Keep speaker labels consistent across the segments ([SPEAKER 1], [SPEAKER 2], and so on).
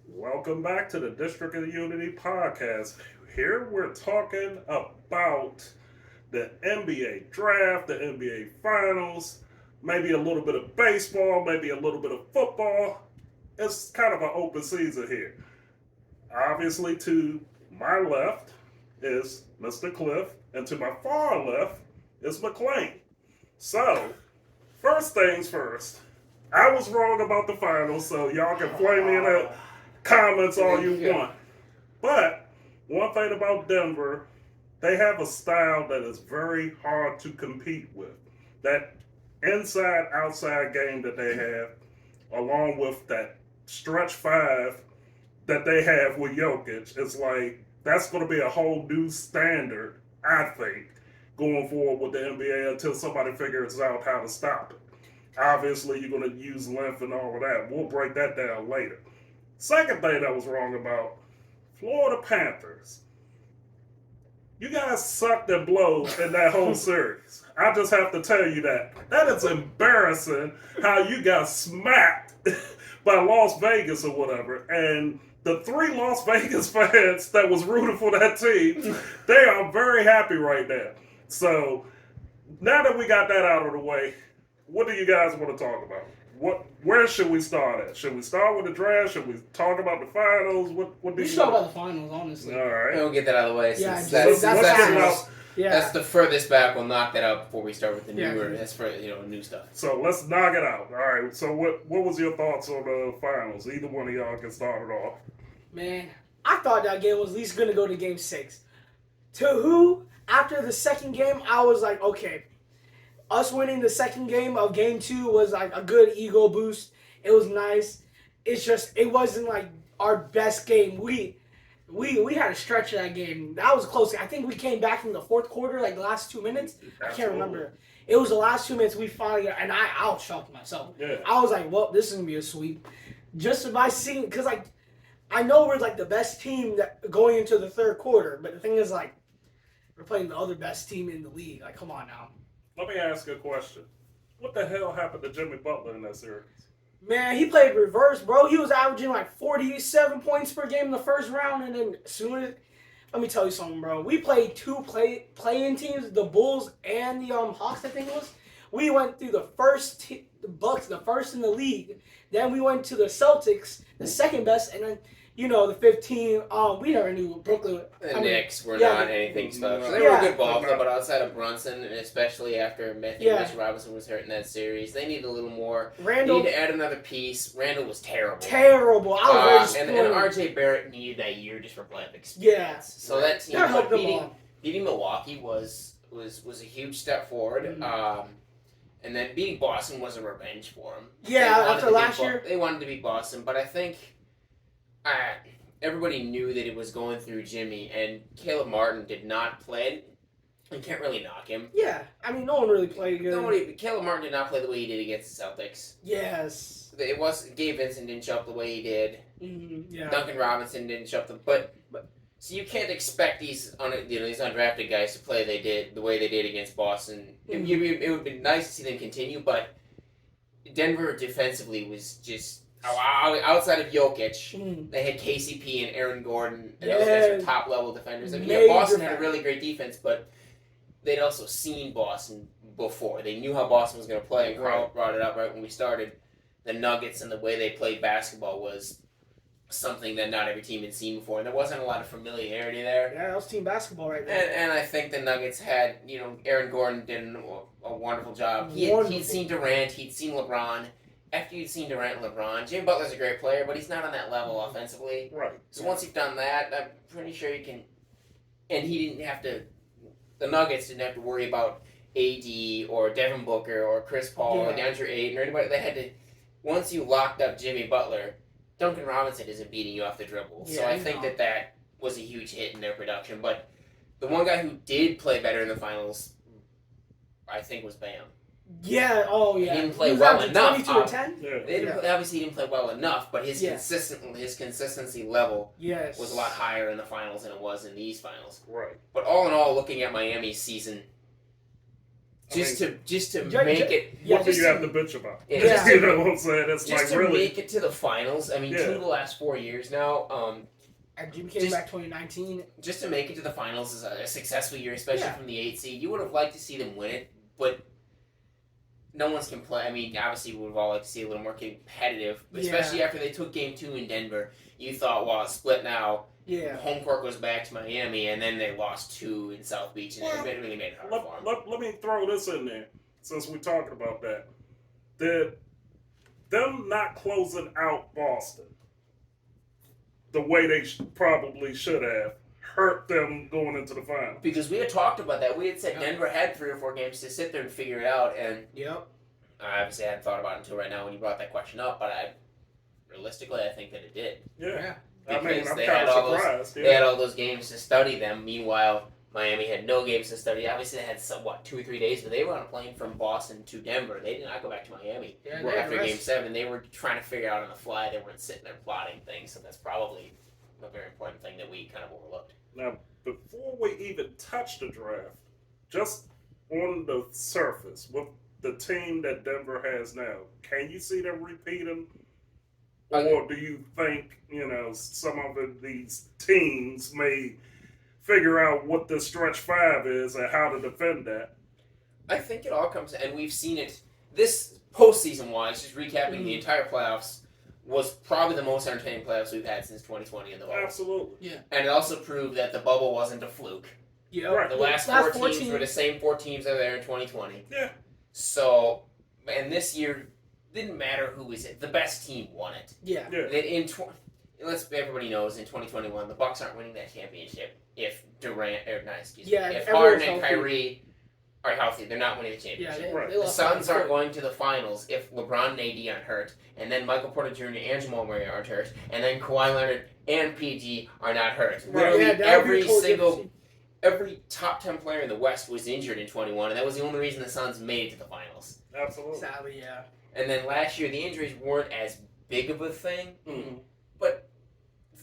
[SPEAKER 1] Welcome back to the District of Unity podcast. Here we're talking about the NBA draft, the NBA finals, maybe a little bit of baseball, maybe a little bit of football. It's kind of an open season here. Obviously, to my left is Mr. Cliff, and to my far left is Mclain. So, first things first, I was wrong about the finals, so y'all can flame me in the comments all you want. But one thing about Denver, they have a style that is very hard to compete with. That inside-outside game that they have, along with that stretch five that they have with Jokic, it's like that's going to be a whole new standard, I think, going forward with the NBA until somebody figures out how to stop it. Obviously, you're going to use length and all of that. We'll break that down later. Second thing I was wrong about, Florida Panthers. You guys sucked and blow in that whole series. I just have to tell you that. That is embarrassing how you got smacked by Las Vegas or whatever. And the three Las Vegas fans that was rooting for that team, they are very happy right now. So now that we got that out of the way, what do you guys want to talk about? Where should we start at? Should we start with the draft? Should we talk about the finals? What do
[SPEAKER 2] we
[SPEAKER 1] you
[SPEAKER 2] should talk about the finals, honestly.
[SPEAKER 1] All right.
[SPEAKER 3] We'll get that out of the way.
[SPEAKER 2] Yeah,
[SPEAKER 3] That's the furthest back. We'll knock that out before we start with the newer. That's for new stuff.
[SPEAKER 1] So let's knock it out. All right. So what was your thoughts on the finals? Either one of y'all can start it off.
[SPEAKER 2] Man, I thought that game was at least going to go to Game 6. To who? After the second game, I was like, okay. Us winning the second game of Game 2 was like a good ego boost. It was nice. It's just, it wasn't like our best game. We had a stretch of that game. That was close. I think we came back in the fourth quarter, like the last 2 minutes. I can't remember. It was the last 2 minutes we finally got, and I was shocked myself. Yeah. I was like, well, this is going to be a sweep. Just by seeing, because like, I know we're like the best team that going into the third quarter, but the thing is like, we're playing the other best team in the league. Like, come on now.
[SPEAKER 1] Let me ask you a question. What the hell happened to Jimmy Butler in that series?
[SPEAKER 2] Man, he played reverse, bro. He was averaging like 47 points per game in the first round, and then as soon as, let me tell you something, bro. We played two play-in teams, the Bulls and the Hawks, I think it was. We went through the the Bucks, the first in the league. Then we went to the Celtics, the second best, and then the 15. We never knew Brooklyn.
[SPEAKER 3] The Knicks were not anything special. They were a good ball club, but outside of Brunson, and especially after Mitchell Robinson was hurt in that series, they need a little more.
[SPEAKER 2] Randall,
[SPEAKER 3] they need to add another piece. Randall was terrible.
[SPEAKER 2] Terrible. I was
[SPEAKER 3] and RJ Barrett needed that year just for playing experience.
[SPEAKER 2] Yeah.
[SPEAKER 3] So that team, beating Milwaukee was a huge step forward. Mm-hmm. And then beating Boston was a revenge for them.
[SPEAKER 2] Yeah, after last year.
[SPEAKER 3] They wanted to beat Boston, but I think everybody knew that it was going through Jimmy, and Caleb Martin did not play. You can't really knock him.
[SPEAKER 2] Yeah, I mean, no one really played good.
[SPEAKER 3] Caleb Martin did not play the way he did against the Celtics.
[SPEAKER 2] Yes.
[SPEAKER 3] It was Gabe Vincent didn't show up the way he did.
[SPEAKER 2] Mm-hmm, yeah.
[SPEAKER 3] Duncan Robinson didn't show up but so you can't expect these undrafted guys to play the way they did against Boston. Mm-hmm. It would be nice to see them continue, but Denver defensively was just outside of Jokic. They had KCP and Aaron Gordon, and those guys are top level defenders. I mean, Boston had a really great defense, but they'd also seen Boston before. They knew how Boston was going to play, and Carl brought it up right when we started. The Nuggets and the way they played basketball was something that not every team had seen before, and there wasn't a lot of familiarity there.
[SPEAKER 2] Yeah, that was team basketball right there.
[SPEAKER 3] And I think the Nuggets had, Aaron Gordon did a wonderful job. He'd seen Durant, he'd seen LeBron. After you'd seen Durant and LeBron, Jimmy Butler's a great player, but he's not on that level offensively.
[SPEAKER 1] Right.
[SPEAKER 3] So once you've done that, I'm pretty sure you can. And he didn't have to the Nuggets didn't have to worry about AD or Devin Booker or Chris Paul or
[SPEAKER 2] Yeah.
[SPEAKER 3] DeAndre Ayton or anybody. They had to, once you locked up Jimmy Butler, Duncan Robinson isn't beating you off the dribble. So
[SPEAKER 2] Yeah,
[SPEAKER 3] I think that was a huge hit in their production. But the one guy who did play better in the finals, I think, was Bam.
[SPEAKER 2] Yeah. Oh yeah.
[SPEAKER 3] He didn't play
[SPEAKER 2] was
[SPEAKER 3] well
[SPEAKER 2] averaging
[SPEAKER 3] enough.
[SPEAKER 2] 22 and 10.
[SPEAKER 1] Yeah.
[SPEAKER 3] They didn't, obviously, he didn't play well enough, but his
[SPEAKER 2] Yeah.
[SPEAKER 3] consistency level
[SPEAKER 2] Yes.
[SPEAKER 3] was a lot higher in the finals than it was in these finals.
[SPEAKER 1] Right.
[SPEAKER 3] But all in all, looking at Miami's season, just to make it,
[SPEAKER 2] Yeah,
[SPEAKER 1] What do
[SPEAKER 2] just
[SPEAKER 1] you have
[SPEAKER 2] to-
[SPEAKER 1] to bitch about?
[SPEAKER 3] Yeah,
[SPEAKER 2] just
[SPEAKER 1] You
[SPEAKER 3] to-
[SPEAKER 1] know what I'm saying? It's
[SPEAKER 3] just
[SPEAKER 1] like
[SPEAKER 3] to
[SPEAKER 1] really.
[SPEAKER 3] make it to the finals. I mean,
[SPEAKER 1] Yeah.
[SPEAKER 3] 2 of the last 4 years now.
[SPEAKER 2] And Jimmy came
[SPEAKER 3] Just-
[SPEAKER 2] back 2019.
[SPEAKER 3] Just to make it to the finals is a successful year, especially
[SPEAKER 2] Yeah.
[SPEAKER 3] from the 8 seed. You would have liked to see them win it, but no one's can play. I mean, obviously, we would have all liked to see a little more competitive, especially after they took Game 2 in Denver. You thought, well, it's split now.
[SPEAKER 2] Yeah.
[SPEAKER 3] Home court goes back to Miami, and then they lost 2 in South Beach, and it really made it hard for them.
[SPEAKER 1] Let me throw this in there since we're talking about that. Did them not closing out Boston the way they probably should have hurt them going into the final?
[SPEAKER 3] Because we had talked about that. We had said
[SPEAKER 2] Yeah.
[SPEAKER 3] Denver had 3 or 4 games to sit there and figure it out, and
[SPEAKER 2] Yep.
[SPEAKER 3] I obviously hadn't thought about it until right now when you brought that question up, but realistically, I think that it did.
[SPEAKER 1] Yeah.
[SPEAKER 3] Because
[SPEAKER 1] I mean, I'm
[SPEAKER 3] they
[SPEAKER 1] kind
[SPEAKER 3] had
[SPEAKER 1] of
[SPEAKER 3] all those-
[SPEAKER 1] surprised.
[SPEAKER 3] They had all those games to study them. Meanwhile, Miami had no games to study. Obviously, they had 2 or 3 days, but they were on a plane from Boston to Denver. They did not go back to Miami
[SPEAKER 2] Yeah.
[SPEAKER 1] Right.
[SPEAKER 3] after Game 7. They were trying to figure out on the fly. They weren't sitting there plotting things, so that's probably a very important thing that we kind of overlooked.
[SPEAKER 1] Now, before we even touch the draft, just on the surface, with the team that Denver has now, can you see them repeating? Or do you think, some of these teams may figure out what the stretch 5 is and how to defend that?
[SPEAKER 3] I think it all comes, and we've seen it this postseason wise, just recapping the entire playoffs, was probably the most entertaining playoffs we've had since 2020 in the bubble.
[SPEAKER 1] Absolutely.
[SPEAKER 3] And it also proved that the bubble wasn't a fluke.
[SPEAKER 2] Yep.
[SPEAKER 1] Right.
[SPEAKER 3] The last
[SPEAKER 2] Last
[SPEAKER 3] 4
[SPEAKER 2] four
[SPEAKER 3] teams were the same 4 teams that were there in 2020.
[SPEAKER 1] Yeah.
[SPEAKER 3] So, and this year, didn't matter who was it. The best team won it.
[SPEAKER 2] Yeah.
[SPEAKER 1] Yeah.
[SPEAKER 3] Everybody knows in 2021 the Bucks aren't winning that championship if
[SPEAKER 2] Yeah,
[SPEAKER 3] if
[SPEAKER 2] everyone's
[SPEAKER 3] Harden and
[SPEAKER 2] healthy.
[SPEAKER 3] Kyrie are healthy, they're not winning the
[SPEAKER 2] Yeah.
[SPEAKER 3] championship.
[SPEAKER 1] Right.
[SPEAKER 2] They
[SPEAKER 3] The
[SPEAKER 2] lost
[SPEAKER 3] Suns
[SPEAKER 2] by
[SPEAKER 3] aren't
[SPEAKER 2] 4.
[SPEAKER 3] going to the finals if LeBron and AD aren't hurt, and then Michael Porter Jr. and Jamal Murray aren't hurt, and then Kawhi Leonard and PG are not hurt.
[SPEAKER 1] Right.
[SPEAKER 3] Literally
[SPEAKER 2] Yeah, that would be
[SPEAKER 3] every top 10 player in the West was injured in 21, and that was the only reason the Suns made it to the finals.
[SPEAKER 1] Absolutely.
[SPEAKER 2] Sadly, yeah.
[SPEAKER 3] And then last year, the injuries weren't as big of a thing,
[SPEAKER 1] Mhm.
[SPEAKER 3] but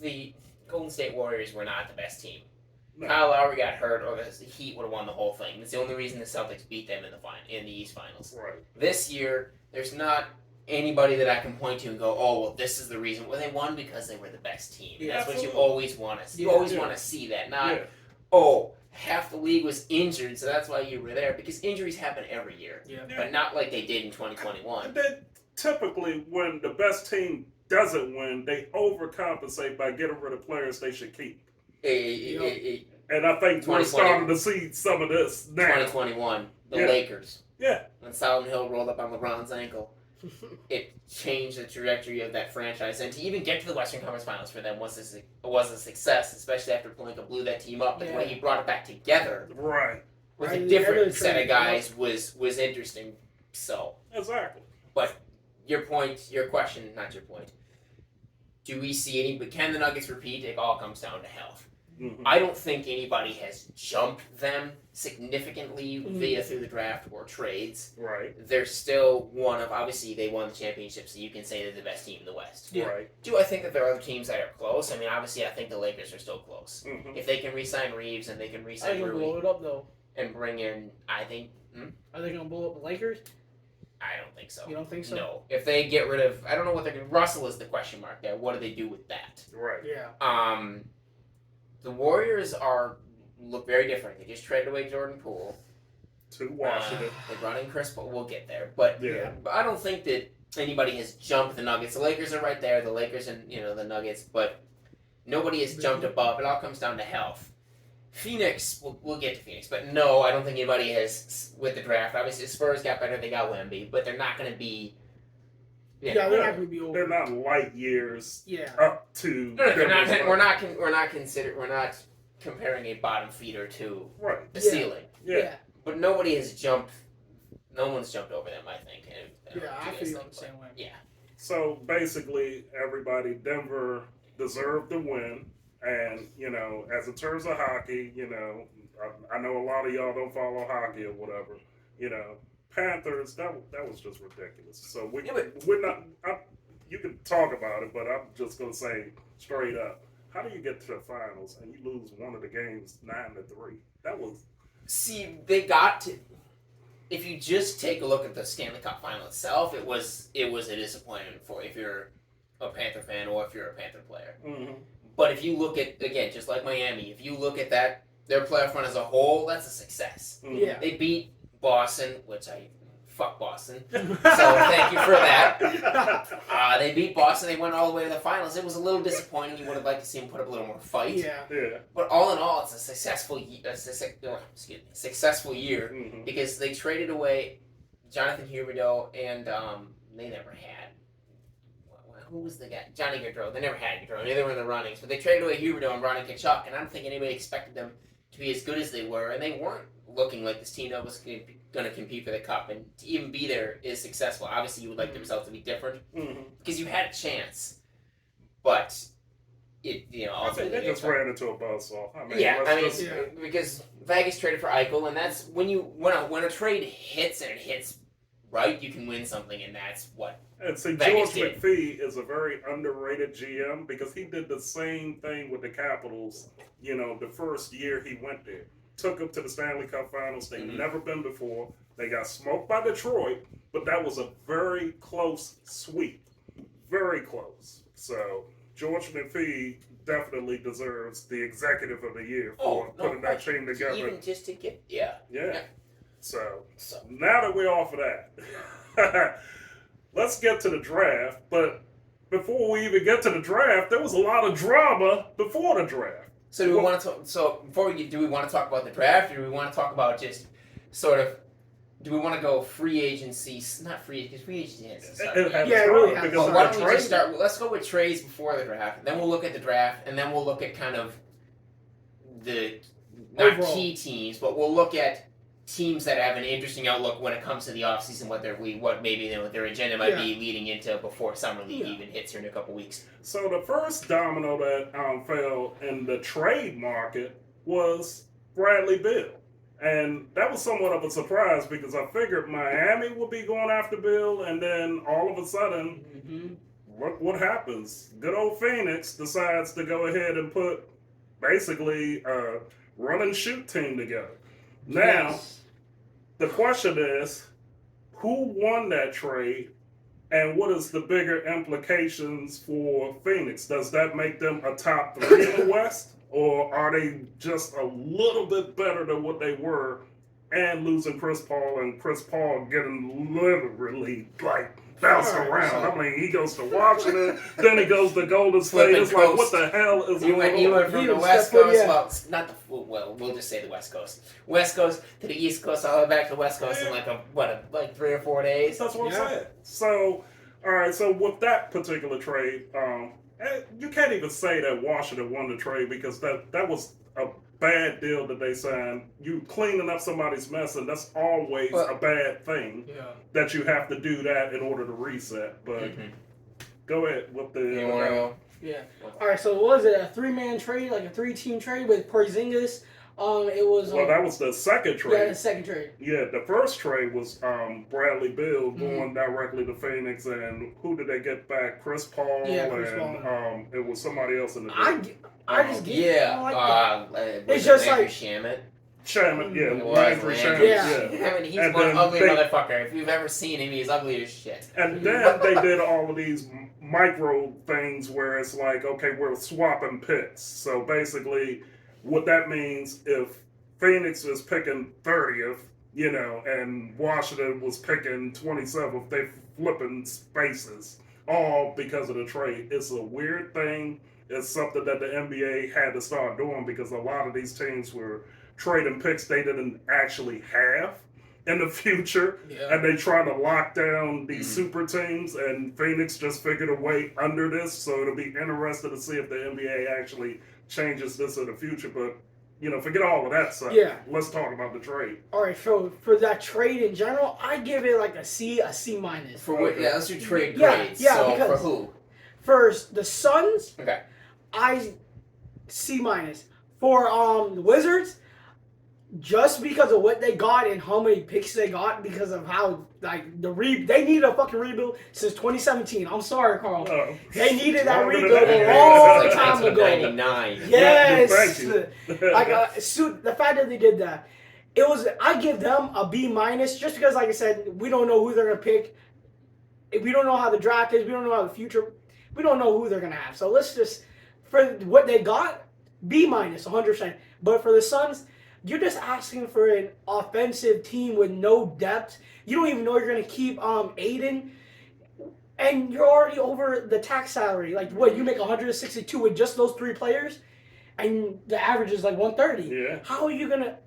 [SPEAKER 3] the Golden State Warriors were not the best team.
[SPEAKER 1] No.
[SPEAKER 3] Kyle Lowry got hurt, or the Heat would have won the whole thing. It's the only reason the Celtics beat them in the East Finals.
[SPEAKER 1] Right.
[SPEAKER 3] This year, there's not anybody that I can point to and go, oh, well, this is the reason. Well, they won because they were the best team.
[SPEAKER 2] Yeah,
[SPEAKER 3] That's what you
[SPEAKER 1] absolutely.
[SPEAKER 3] always want to see. You
[SPEAKER 2] Yeah.
[SPEAKER 3] always
[SPEAKER 1] Yeah.
[SPEAKER 3] want to see that, not,
[SPEAKER 1] Yeah.
[SPEAKER 3] oh, half the league was injured, so that's why you were there. Because injuries happen every year,
[SPEAKER 2] Yeah.
[SPEAKER 1] Yeah.
[SPEAKER 3] but not like they did in 2021.
[SPEAKER 1] And then typically, when the best team doesn't win, they overcompensate by getting rid of players they should keep. And I think we're
[SPEAKER 3] 2020.
[SPEAKER 1] starting to see some of this now.
[SPEAKER 3] 2021, the
[SPEAKER 1] Yeah.
[SPEAKER 3] Lakers.
[SPEAKER 1] Yeah.
[SPEAKER 3] When Solomon Hill rolled up on LeBron's ankle, it changed the trajectory of that franchise. And to even get to the Western Conference Finals for them was a success, especially after Pelinka blew that team up. But the way he brought it back together
[SPEAKER 1] Right.
[SPEAKER 3] with
[SPEAKER 2] Right,
[SPEAKER 3] a
[SPEAKER 2] they
[SPEAKER 3] different
[SPEAKER 2] really
[SPEAKER 3] set of
[SPEAKER 2] traded
[SPEAKER 3] guys was interesting. So,
[SPEAKER 1] Exactly.
[SPEAKER 3] your question, not your point. Do we see any? But can the Nuggets repeat? It all comes down to health.
[SPEAKER 1] Mhm.
[SPEAKER 3] I don't think anybody has jumped them significantly
[SPEAKER 2] Mm.
[SPEAKER 3] through the draft or trades.
[SPEAKER 1] Right.
[SPEAKER 3] They're still one of, obviously they won the championship, so you can say they're the best team in the West.
[SPEAKER 2] Yeah.
[SPEAKER 1] Right.
[SPEAKER 3] Do I think that there are other teams that are close? I mean, obviously I think the Lakers are still close.
[SPEAKER 1] Mhm.
[SPEAKER 3] If they can re-sign Reeves and they can
[SPEAKER 2] Are they
[SPEAKER 3] re-sign
[SPEAKER 2] gonna
[SPEAKER 3] Rui
[SPEAKER 2] blow it up though?
[SPEAKER 3] and bring in, I think,
[SPEAKER 2] Are they gonna blow up the Lakers?
[SPEAKER 3] I don't think so.
[SPEAKER 2] You don't think so?
[SPEAKER 3] No. If they get rid of, I don't know what they're going to, Russell is the question mark there. What do they do with that?
[SPEAKER 1] Right.
[SPEAKER 2] Yeah.
[SPEAKER 3] The Warriors look very different. They just traded away Jordan Poole.
[SPEAKER 1] To Washington.
[SPEAKER 3] They brought in Chris Paul. We'll get there. But
[SPEAKER 1] Yeah.
[SPEAKER 3] I don't think that anybody has jumped the Nuggets. The Lakers are right there. The Lakers and the Nuggets, but nobody has jumped above. It all comes down to health. Phoenix, we'll get to Phoenix, but no, I don't think anybody has with the draft. Obviously, the Spurs got better. They got Wemby, but they're not going to be.
[SPEAKER 2] Yeah, they're not gonna be over.
[SPEAKER 1] They're not light years
[SPEAKER 2] Yeah.
[SPEAKER 1] up to.
[SPEAKER 3] We're not comparing a bottom feeder to
[SPEAKER 1] Right.
[SPEAKER 3] the
[SPEAKER 2] Yeah.
[SPEAKER 3] ceiling.
[SPEAKER 1] Yeah.
[SPEAKER 3] But nobody has jumped. No one's jumped over them, I think.
[SPEAKER 2] I feel the same way.
[SPEAKER 3] Yeah.
[SPEAKER 1] So basically, everybody, Denver deserved to win. And, as in terms of hockey, I know a lot of y'all don't follow hockey or whatever. Panthers, that was just ridiculous. So we're not, you can talk about it, but I'm just going to say straight up, how do you get to the finals and you lose one of the games 9-3? That was.
[SPEAKER 3] See, they got to. If you just take a look at the Stanley Cup final itself, it was a disappointment for if you're a Panther fan or if you're a Panther player.
[SPEAKER 1] Mm-hmm.
[SPEAKER 3] But if you look at, again, just like Miami, if you look at that, their playoff run as a whole, that's a success.
[SPEAKER 1] Mm-hmm.
[SPEAKER 2] Yeah.
[SPEAKER 3] They beat Boston, which fuck Boston. So thank you for that. They beat Boston. They went all the way to the finals. It was a little disappointing. You would have liked to see them put up a little more fight.
[SPEAKER 2] Yeah.
[SPEAKER 3] But all in all, it's a successful year
[SPEAKER 1] Mm-hmm.
[SPEAKER 3] because they traded away Jonathan Huberdeau and they never had. Who was the guy? Johnny Gaudreau. They never had Gaudreau. Neither were in the runnings. But they traded away Huberdeau and brought in Kachuk, and I don't think anybody expected them to be as good as they were, and they weren't looking like this team that was going to compete for the cup, and to even be there is successful. Obviously, you would like the result to be different because you had a chance, but it
[SPEAKER 1] I think
[SPEAKER 3] ultimately
[SPEAKER 1] they just ran into a buzzsaw.
[SPEAKER 3] because Vegas traded for Eichel, and that's when a trade hits and it hits right, you can win something, and that's what.
[SPEAKER 1] And see,
[SPEAKER 3] Vegas
[SPEAKER 1] George
[SPEAKER 3] did.
[SPEAKER 1] McPhee is a very underrated GM because he did the same thing with the Capitals. The first year he went there, took them to the Stanley Cup Finals. They'd never been before. They got smoked by Detroit, but that was a very close sweep, very close. So George McPhee definitely deserves the Executive of the Year for putting that team together.
[SPEAKER 3] Even just to get
[SPEAKER 1] Yeah.
[SPEAKER 3] Yeah.
[SPEAKER 1] So now that we're off of that, let's get to the draft. But before we even get to the draft, there was a lot of drama before the draft.
[SPEAKER 3] So do we want to talk? So before we do we want to talk about the draft, or do we want to talk about just sort of? Do we want to go free agency? Not free, because free agency has to start.
[SPEAKER 1] It
[SPEAKER 2] really has.
[SPEAKER 1] because
[SPEAKER 3] Well,
[SPEAKER 1] of
[SPEAKER 3] why
[SPEAKER 1] the
[SPEAKER 3] don't we
[SPEAKER 1] trade.
[SPEAKER 3] just start? Let's go with trades before the draft, and then we'll look at the draft, and then we'll look at kind of the not
[SPEAKER 2] Overall.
[SPEAKER 3] key teams, but we'll look at teams that have an interesting outlook when it comes to the offseason, what maybe their agenda might be leading into before summer league even hits here in a couple weeks.
[SPEAKER 1] So the first domino that fell in the trade market was Bradley Beal. And that was somewhat of a surprise because I figured Miami would be going after Bill, and then all of a sudden, what happens? Good old Phoenix decides to go ahead and put basically a run and shoot team together. Now, the question is, who won that trade, and what is the bigger implications for Phoenix? Does that make them a top 3 in the West? Or are they just a little bit better than what they were and losing Chris Paul and Chris Paul getting literally bounced around? I mean, he goes to Washington, then he goes to Golden State. It's like, what the hell is
[SPEAKER 3] You
[SPEAKER 1] going
[SPEAKER 3] went
[SPEAKER 1] on?
[SPEAKER 3] from the West Coast, well, we'll just say the West Coast. West Coast to the East Coast, all the way back to the West Coast in like 3 or 4 days.
[SPEAKER 1] That's what I'm saying. So, all right, so with that particular trade, you can't even say that Washington won the trade because that was a bad deal that they signed. You cleaning up somebody's mess, and that's always a bad thing.
[SPEAKER 2] Yeah.
[SPEAKER 1] That you have to do that in order to reset. But go ahead with the.
[SPEAKER 3] You want to go?
[SPEAKER 2] Yeah. All right. So what was it? A 3-man trade, like a 3-team trade with Porzingis. It was.
[SPEAKER 1] Well, that was the second trade.
[SPEAKER 2] Yeah, the second trade.
[SPEAKER 1] Yeah, the first trade was Bradley Beal going directly to Phoenix, and who did they get back? Chris Paul.
[SPEAKER 2] Yeah, Chris
[SPEAKER 1] and
[SPEAKER 2] Paul.
[SPEAKER 1] It was somebody else in the deal.
[SPEAKER 2] I just get it. I like that.
[SPEAKER 3] It's
[SPEAKER 2] just
[SPEAKER 3] Landry
[SPEAKER 2] like-
[SPEAKER 3] Shamet.
[SPEAKER 1] Shaman, yeah.
[SPEAKER 3] It was
[SPEAKER 1] Landry
[SPEAKER 3] Landry.
[SPEAKER 1] Shaman,
[SPEAKER 2] Yeah.
[SPEAKER 3] I mean, he's
[SPEAKER 1] And
[SPEAKER 3] one
[SPEAKER 1] then
[SPEAKER 3] ugly
[SPEAKER 1] they-
[SPEAKER 3] motherfucker. If you've ever seen him, he's ugly as shit.
[SPEAKER 1] And then they did all of these micro things where it's like, okay, we're swapping picks. So basically, what that means, if Phoenix is picking 30th, and Washington was picking 27th, they flipping spaces, all because of the trade. It's a weird thing. It's something that the NBA had to start doing because a lot of these teams were trading picks they didn't actually have in the future, and they try to lock down these super teams, and Phoenix just figured a way under this, so it'll be interesting to see if the NBA actually changes this in the future. But forget all of that stuff.
[SPEAKER 2] Yeah.
[SPEAKER 1] Let's talk about the trade.
[SPEAKER 2] All right, so for that trade in general, I give it like a C minus.
[SPEAKER 3] For what? Yeah, let's do trade
[SPEAKER 2] Yeah,
[SPEAKER 3] grades.
[SPEAKER 2] yeah,
[SPEAKER 3] So
[SPEAKER 2] because-
[SPEAKER 3] for who?
[SPEAKER 2] First, the Suns,
[SPEAKER 3] Okay.
[SPEAKER 2] C minus. For the Wizards, just because of what they got and how many picks they got, because of how they needed a fucking rebuild since 2017. I'm sorry, Carl. They needed that
[SPEAKER 1] Longer than
[SPEAKER 2] rebuild
[SPEAKER 1] that.
[SPEAKER 2] a long
[SPEAKER 3] It's like
[SPEAKER 2] time ago.
[SPEAKER 3] 1999.
[SPEAKER 2] Yes.
[SPEAKER 1] Thank you.
[SPEAKER 2] The fact that they did that, I give them a B minus just because, like I said, we don't know who they're gonna pick. We don't know how the draft is. We don't know how the future. We don't know who they're gonna have. So let's just, for what they got, B minus 100%. But for the Suns, you're just asking for an offensive team with no depth. You don't even know you're gonna keep Aiden, and you're already over the tax salary. Like what, you make 162 with just those 3 players, and the average is like 130.
[SPEAKER 1] Yeah.
[SPEAKER 2] How are you gonna?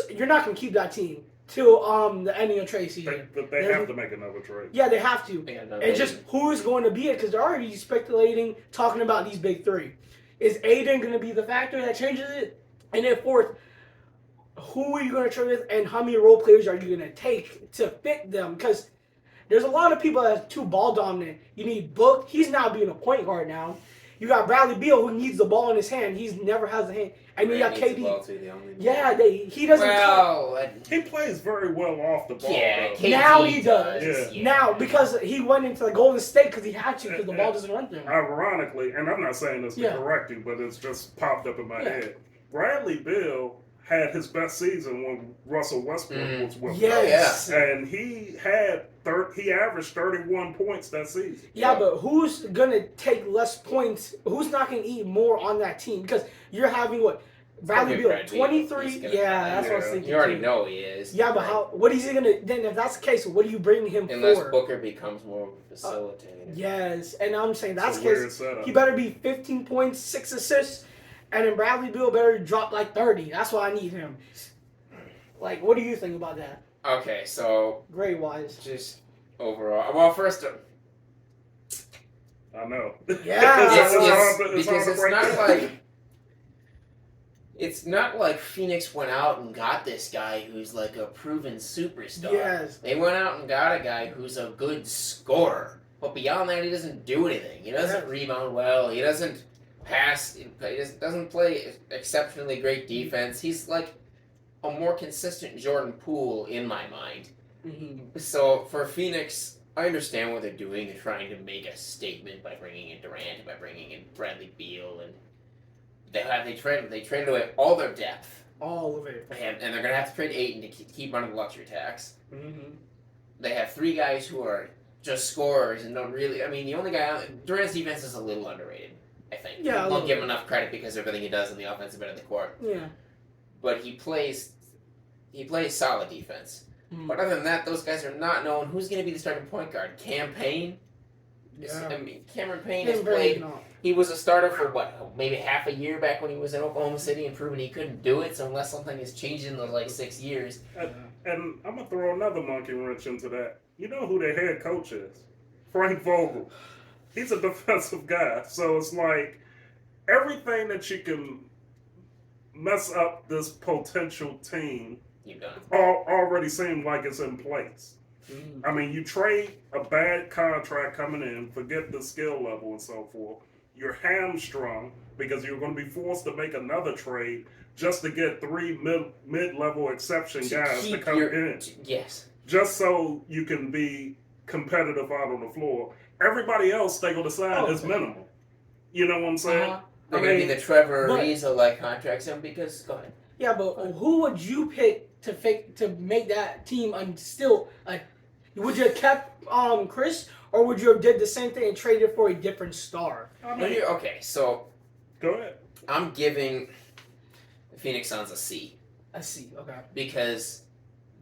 [SPEAKER 2] You're not gonna keep that team till the ending of trade season.
[SPEAKER 1] But they have to make another trade.
[SPEAKER 2] Yeah, they have to.
[SPEAKER 3] Yeah, no,
[SPEAKER 2] And just who's going to be it, because they're already speculating, talking about these big 3. Is Aiden going to be the factor that changes it? And then fourth, who are you going to trade with, and how many role players are you going to take to fit them? Because there's a lot of people that's too ball dominant. You need Book. He's now being a point guard now. You got Bradley Beal, who needs the ball in his hand. He's never has a hand. And you got KD. He doesn't.
[SPEAKER 1] He plays very well off the ball.
[SPEAKER 3] Yeah,
[SPEAKER 1] though.
[SPEAKER 3] KD
[SPEAKER 2] Now he does.
[SPEAKER 3] Yeah.
[SPEAKER 2] Now, because he went into the Golden State because he had to, because the ball doesn't run through him.
[SPEAKER 1] Ironically, and I'm not saying this to
[SPEAKER 2] Yeah.
[SPEAKER 1] correct you, but it's just popped up in my
[SPEAKER 2] Yeah.
[SPEAKER 1] head. Bradley Beal had his best season when Russell Westbrook was with
[SPEAKER 2] Yes.
[SPEAKER 1] them. And he averaged 31 points that season.
[SPEAKER 2] Yeah, but who's gonna take less points? Who's not gonna eat more on that team? Because you're having what? Bradley Beal,
[SPEAKER 3] Brad Beal.
[SPEAKER 2] 23.
[SPEAKER 3] He's gonna-
[SPEAKER 2] Yeah, that's what I was
[SPEAKER 1] Yeah.
[SPEAKER 2] thinking.
[SPEAKER 3] You already
[SPEAKER 2] too.
[SPEAKER 3] know he is.
[SPEAKER 2] Yeah, but how? What is he gonna? Then, if that's the case, what are you bringing him
[SPEAKER 3] Unless
[SPEAKER 2] for?
[SPEAKER 3] Booker becomes more of a facilitator.
[SPEAKER 2] Yes, and I'm saying that's
[SPEAKER 1] It's
[SPEAKER 2] the
[SPEAKER 1] a weird
[SPEAKER 2] case.
[SPEAKER 1] setup.
[SPEAKER 2] He better be 15 points, 6 assists, and then Bradley Beal better drop like 30. That's why I need him. Like, what do you think about that,
[SPEAKER 3] Okay, so
[SPEAKER 2] grade wise?
[SPEAKER 3] just overall. Well, first,
[SPEAKER 1] I know.
[SPEAKER 2] Yeah.
[SPEAKER 3] because it's not like it's not like Phoenix went out and got this guy who's like a proven superstar.
[SPEAKER 2] Yes.
[SPEAKER 3] They went out and got a guy who's a good scorer, but beyond that, he doesn't do anything. He doesn't rebound well. He doesn't pass. He doesn't play exceptionally great defense. He's like a more consistent Jordan Poole in my mind.
[SPEAKER 2] Mm-hmm.
[SPEAKER 3] So for Phoenix, I understand what they're doing. They're trying to make a statement by bringing in Durant and by bringing in Bradley Beal, and they traded away all their depth,
[SPEAKER 2] All of it.
[SPEAKER 3] and they're gonna have to trade Ayton to keep running the luxury tax.
[SPEAKER 2] Mm-hmm.
[SPEAKER 3] They have 3 guys who are just scorers and don't really. I mean, the only guy Durant's defense is a little underrated. I think.
[SPEAKER 2] Yeah, a
[SPEAKER 3] Don't
[SPEAKER 2] little
[SPEAKER 3] give him
[SPEAKER 2] bit.
[SPEAKER 3] enough credit because everything he does on the offensive end of the court.
[SPEAKER 2] Yeah.
[SPEAKER 3] But he plays solid defense.
[SPEAKER 2] Mm.
[SPEAKER 3] But other than that, those guys are not known. Who's going to be the starting point guard? Cameron
[SPEAKER 2] Yeah.
[SPEAKER 3] Payne has played. He was a starter for what, maybe half a year back when he was in Oklahoma City and proven he couldn't do it. So unless something has changed in those 6 years,
[SPEAKER 1] And I'm going to throw another monkey wrench into that. You know who their head coach is? Frank Vogel. He's a defensive guy. So it's like everything that you can mess up this potential team
[SPEAKER 3] you've done.
[SPEAKER 1] already seems like it's in place.
[SPEAKER 2] Mm.
[SPEAKER 1] I mean, you trade a bad contract coming in, forget the skill level and so forth. You're hamstrung because you're going to be forced to make another trade just to get 3 mid-level exception guys to come in.
[SPEAKER 3] Yes.
[SPEAKER 1] Just so you can be competitive out on the floor. Everybody else they going to sign is minimal. You know what I'm saying?
[SPEAKER 3] They're
[SPEAKER 1] I
[SPEAKER 3] going to
[SPEAKER 1] mean,
[SPEAKER 3] be the Trevor
[SPEAKER 2] but-
[SPEAKER 3] Ariza contracts, because go ahead.
[SPEAKER 2] Yeah, but who would you pick to make that team would you have kept Chris, or would you have did the same thing and traded for a different star?
[SPEAKER 1] I mean,
[SPEAKER 3] Okay, so
[SPEAKER 1] go ahead.
[SPEAKER 3] I'm giving the Phoenix Suns a C
[SPEAKER 2] I see. Okay.
[SPEAKER 3] because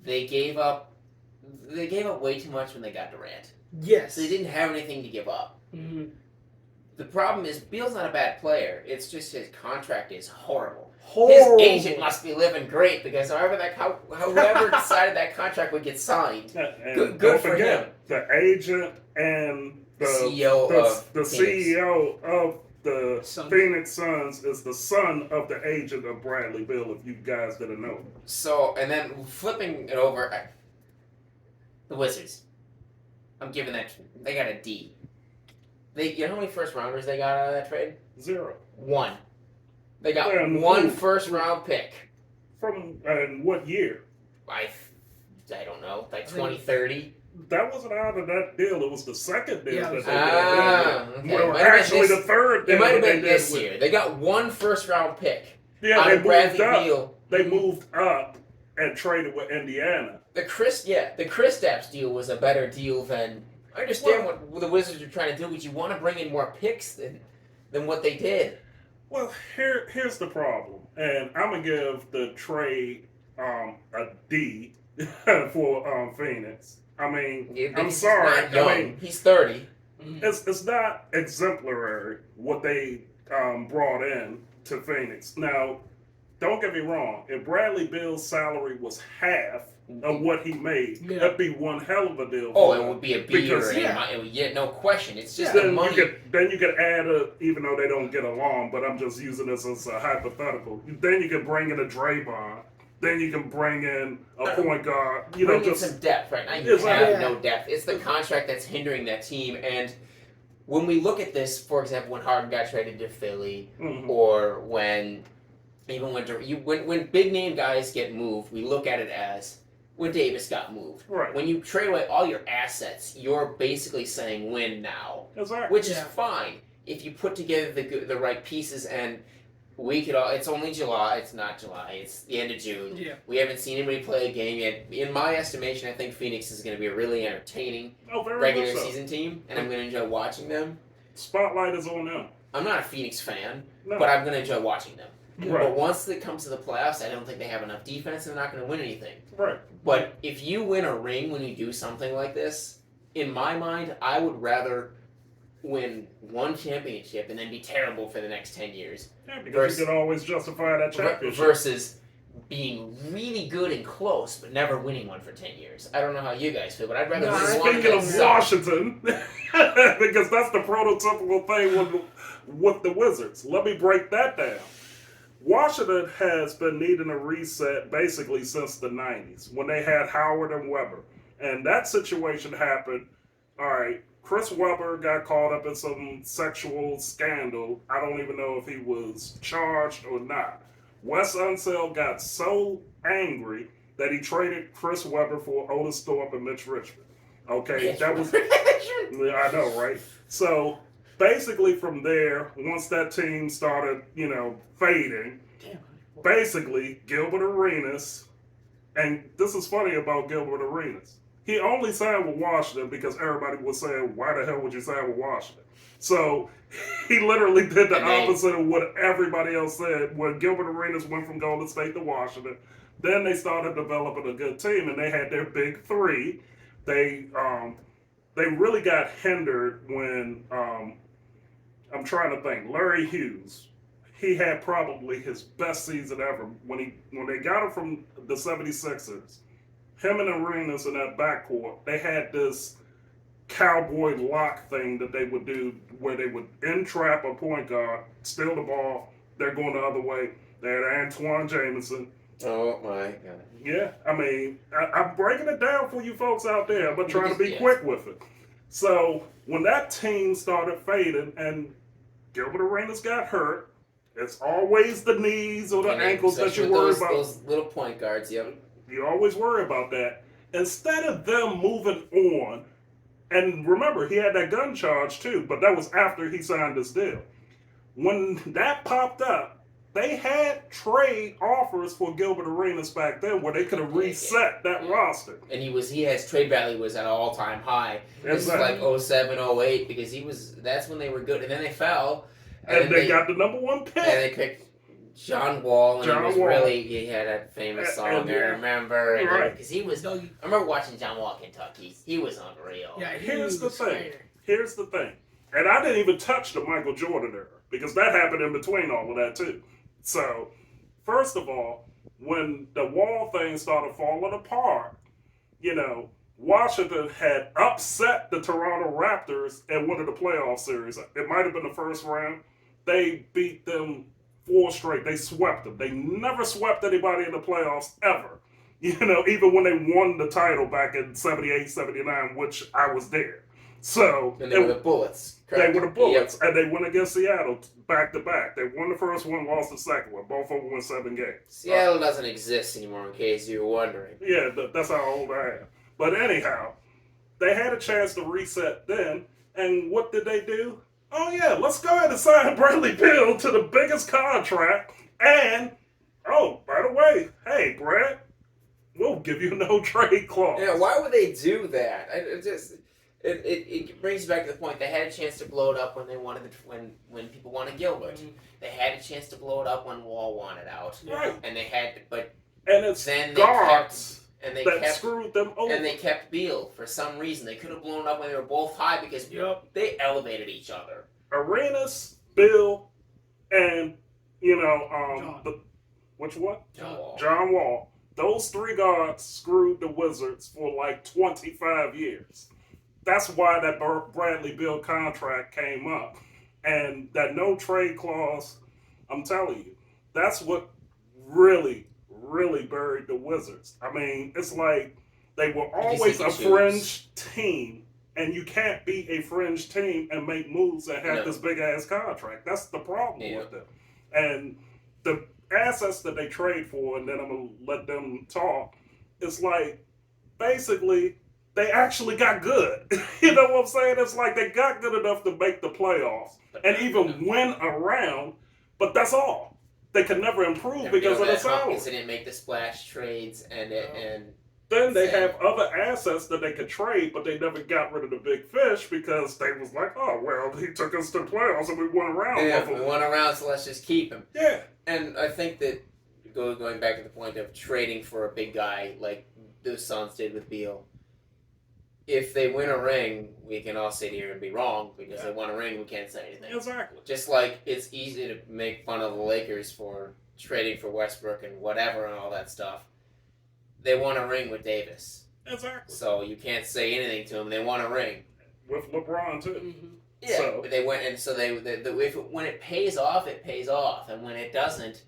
[SPEAKER 3] they gave up way too much when they got Durant.
[SPEAKER 2] Yes.
[SPEAKER 3] So they didn't have anything to give up.
[SPEAKER 2] Mm-hmm.
[SPEAKER 3] The problem is Beal's not a bad player. It's just his contract is horrible.
[SPEAKER 2] Horrible.
[SPEAKER 3] His agent must be living great because whoever decided that contract would get signed.
[SPEAKER 1] And
[SPEAKER 3] Good
[SPEAKER 1] don't
[SPEAKER 3] for him.
[SPEAKER 1] forget, the agent and the
[SPEAKER 3] CEO
[SPEAKER 1] the
[SPEAKER 3] of Phoenix.
[SPEAKER 1] CEO of the
[SPEAKER 2] Suns.
[SPEAKER 1] Phoenix Suns is the son of the agent of Bradley Beal, if you guys didn't know.
[SPEAKER 3] So, and then flipping it over, the Wizards. I'm giving that. They got a D. You know how many first rounders they got out of that trade?
[SPEAKER 1] 0.
[SPEAKER 3] 1. They got
[SPEAKER 1] And
[SPEAKER 3] one
[SPEAKER 1] who?
[SPEAKER 3] first round pick.
[SPEAKER 1] From and what year?
[SPEAKER 3] I don't know, like 2030.
[SPEAKER 1] That wasn't out of that deal. It was the second deal
[SPEAKER 2] Yeah,
[SPEAKER 1] that they
[SPEAKER 3] okay.
[SPEAKER 1] did. Well,
[SPEAKER 3] Might have been
[SPEAKER 1] actually,
[SPEAKER 3] this-
[SPEAKER 1] the third deal
[SPEAKER 3] It might have
[SPEAKER 1] that they
[SPEAKER 3] been
[SPEAKER 1] did
[SPEAKER 3] this
[SPEAKER 1] with-
[SPEAKER 3] year. They got one first round pick.
[SPEAKER 1] Yeah,
[SPEAKER 3] out
[SPEAKER 1] they
[SPEAKER 3] of Bradley
[SPEAKER 1] moved up.
[SPEAKER 3] Beal.
[SPEAKER 1] They moved up and traded with Indiana.
[SPEAKER 3] The Kristaps deal was a better deal than. I understand what the Wizards are trying to do, but you want to bring in more picks than what they did.
[SPEAKER 1] Well, here's the problem, and I'm gonna give the trade a D for Phoenix. I mean,
[SPEAKER 3] Yeah,
[SPEAKER 1] I'm
[SPEAKER 3] because
[SPEAKER 1] sorry.
[SPEAKER 3] He's not young.
[SPEAKER 1] I mean,
[SPEAKER 3] He's 30.
[SPEAKER 1] it's not exemplary what they brought in to Phoenix. Now, don't get me wrong. If Bradley Beal's salary was half of what he made,
[SPEAKER 2] Yeah.
[SPEAKER 1] that'd be one hell of a deal.
[SPEAKER 3] Oh,
[SPEAKER 1] for
[SPEAKER 3] it
[SPEAKER 1] him.
[SPEAKER 3] would be a B
[SPEAKER 1] Because-
[SPEAKER 3] or an
[SPEAKER 2] yeah.
[SPEAKER 3] A. Yeah, no question. It's just the
[SPEAKER 1] Then
[SPEAKER 3] money.
[SPEAKER 1] you could add even though they don't get along, but I'm just using this as a hypothetical. Then you could bring in a Draymond. Then you can bring in a point guard. You know,
[SPEAKER 3] Bring in
[SPEAKER 1] just
[SPEAKER 3] some depth. Right now, you
[SPEAKER 1] It's
[SPEAKER 3] have
[SPEAKER 2] like-
[SPEAKER 3] no depth. It's the contract that's hindering that team. And when we look at this, for example, when Harden got traded to Philly,
[SPEAKER 1] mhm.
[SPEAKER 3] or when big name guys get moved, we look at it as when Davis got moved.
[SPEAKER 1] Right.
[SPEAKER 3] When you trade away all your assets, you're basically saying win now,
[SPEAKER 1] Exactly.
[SPEAKER 3] which is
[SPEAKER 2] Yeah.
[SPEAKER 3] fine if you put together the right pieces. And we could all. It's only July. It's not July. It's the end of June.
[SPEAKER 2] Yeah.
[SPEAKER 3] We haven't seen anybody play a game yet. In my estimation, I think Phoenix is going to be a really entertaining
[SPEAKER 1] Oh, very
[SPEAKER 3] regular
[SPEAKER 1] much so.
[SPEAKER 3] season team, and I'm going to enjoy watching them.
[SPEAKER 1] Spotlight is on them.
[SPEAKER 3] I'm not a Phoenix fan,
[SPEAKER 1] No.
[SPEAKER 3] but I'm going to enjoy watching them.
[SPEAKER 1] Right.
[SPEAKER 3] But once it comes to the playoffs, I don't think they have enough defense, and they're not going to win anything.
[SPEAKER 1] Right.
[SPEAKER 3] But if you win a ring when you do something like this, in my mind, I would rather win one championship and then be terrible for the next 10 years
[SPEAKER 1] Yeah, because
[SPEAKER 3] Versus-
[SPEAKER 1] you can always justify that championship.
[SPEAKER 3] versus being really good and close but never winning one for 10 years. I don't know how you guys feel, but I'd rather
[SPEAKER 2] No,
[SPEAKER 3] win
[SPEAKER 2] I
[SPEAKER 3] one
[SPEAKER 1] Speaking
[SPEAKER 3] and
[SPEAKER 1] of
[SPEAKER 3] suck.
[SPEAKER 1] Washington, because that's the prototypical thing with the Wizards. Let me break that down. Washington has been needing a reset basically since the 90s when they had Howard and Webber. And that situation happened. All right, Chris Webber got caught up in some sexual scandal. I don't even know if he was charged or not. Wes Unseld got so angry that he traded Chris Webber for Otis Thorpe and Mitch Richmond. Okay, that was yeah, I know, right? So basically, from there, once that team started, fading,
[SPEAKER 2] Damn.
[SPEAKER 1] basically Gilbert Arenas, and this is funny about Gilbert Arenas. He only signed with Washington because everybody was saying, "Why the hell would you sign with Washington?" So he literally did the
[SPEAKER 3] And they-
[SPEAKER 1] opposite of what everybody else said. When Gilbert Arenas went from Golden State to Washington, then they started developing a good team, and they had their big three. They really got hindered when I'm trying to think. Larry Hughes, he had probably his best season ever when they got him from the 76ers. Him and Arenas in that backcourt, they had this cowboy lock thing that they would do where they would entrap a point guard, steal the ball, they're going the other way. They had Antoine Jameson.
[SPEAKER 3] Oh my god.
[SPEAKER 1] Yeah, I mean, I'm breaking it down for you folks out there, but trying to be
[SPEAKER 3] Yes.
[SPEAKER 1] quick with it. So when that team started fading and Gilbert Arenas got hurt, it's always the knees or the
[SPEAKER 3] And then,
[SPEAKER 1] ankles that
[SPEAKER 3] especially
[SPEAKER 1] you
[SPEAKER 3] with
[SPEAKER 1] worry
[SPEAKER 3] those,
[SPEAKER 1] about.
[SPEAKER 3] Those little point guards, yep.
[SPEAKER 1] You always worry about that. Instead of them moving on, and remember, he had that gun charge too, but that was after he signed this deal. When that popped up, they had trade offers for Gilbert Arenas back then where they could have reset that roster.
[SPEAKER 3] And his trade value was at an all-time high. This is
[SPEAKER 1] Exactly.
[SPEAKER 3] like 07, 08, because that's when they were good, and then they fell.
[SPEAKER 1] And
[SPEAKER 3] then
[SPEAKER 1] they got the number one pick.
[SPEAKER 3] And they picked John Wall, and
[SPEAKER 1] John
[SPEAKER 3] he was
[SPEAKER 1] Wall.
[SPEAKER 3] really, he had that famous song,
[SPEAKER 1] And-
[SPEAKER 3] I remember. And
[SPEAKER 1] Right.
[SPEAKER 3] because he was, I remember watching John Wall at Kentucky. He was unreal.
[SPEAKER 2] Yeah, he
[SPEAKER 1] Here's the
[SPEAKER 2] was
[SPEAKER 1] thing.
[SPEAKER 2] great.
[SPEAKER 1] Here's the thing. And I didn't even touch the Michael Jordan era because that happened in between all of that too. So, first of all, when the Wall thing started falling apart, Washington had upset the Toronto Raptors in one of the playoff series. It might have been the first round. they beat them 4 straight. They swept them. They never swept anybody in the playoffs ever. Even when they won the title back in 78, 79, which I was there. So
[SPEAKER 3] and they were the Bullets.
[SPEAKER 1] Correct? They were the Bullets, and they went against Seattle back to back. They won the first one, lost the second one. Both of them won 7 games.
[SPEAKER 3] Seattle doesn't exist anymore, in case you were wondering.
[SPEAKER 1] Yeah, that's how old I am. But anyhow, they had a chance to reset then, and what did they do? Oh yeah, let's go ahead and sign Bradley Beal to the biggest contract, and oh, by the way, hey Brad, we'll give you no trade clause.
[SPEAKER 3] Yeah, why would they do that? It brings you back to the point. They had a chance to blow it up when they wanted when people wanted Gilbert. Mm-hmm. They had a chance to blow it up when Wall wanted out.
[SPEAKER 1] Right.
[SPEAKER 3] And they had, but
[SPEAKER 1] and it's
[SPEAKER 3] then
[SPEAKER 1] guards
[SPEAKER 3] they
[SPEAKER 1] that
[SPEAKER 3] kept
[SPEAKER 1] screwed them over.
[SPEAKER 3] And they kept Beal for some reason. They could have blown it up when they were both high because they elevated each other.
[SPEAKER 1] Arenas, Bill, and which one? John Wall. Those 3 guards screwed the Wizards for like 25 years. That's why that Bradley Beal contract came up. And that no trade clause, I'm telling you, that's what really, really buried the Wizards. I mean, it's like they were always a fringe team, and you can't be a fringe team and make moves and have this big-ass contract. That's the problem with them. And the assets that they trade for, and then I'm going to let them talk, it's like, basically, they actually got good. You know what I'm saying? It's like they got good enough to make the playoffs and even win around, but that's all. They could never improve because of the salary.
[SPEAKER 3] They didn't make the splash trades, and
[SPEAKER 1] then they have other assets that they could trade, but they never got rid of the big fish because they was like, oh, well, he took us to the playoffs and we won around.
[SPEAKER 3] Yeah, we won around, so let's just keep him.
[SPEAKER 1] Yeah.
[SPEAKER 3] And I think that going back to the point of trading for a big guy like the Suns did with Beal, if they win a ring, we can all sit here and be wrong because they won a ring, we can't say anything.
[SPEAKER 1] Exactly.
[SPEAKER 3] Just like it's easy to make fun of the Lakers for trading for Westbrook and whatever and all that stuff. They won a ring with Davis.
[SPEAKER 1] Exactly.
[SPEAKER 3] So you can't say anything to them. They won a ring.
[SPEAKER 1] With LeBron, too.
[SPEAKER 2] Mm-hmm.
[SPEAKER 3] Yeah,
[SPEAKER 1] so.
[SPEAKER 3] But they went, and so when it pays off, it pays off. And when it doesn't,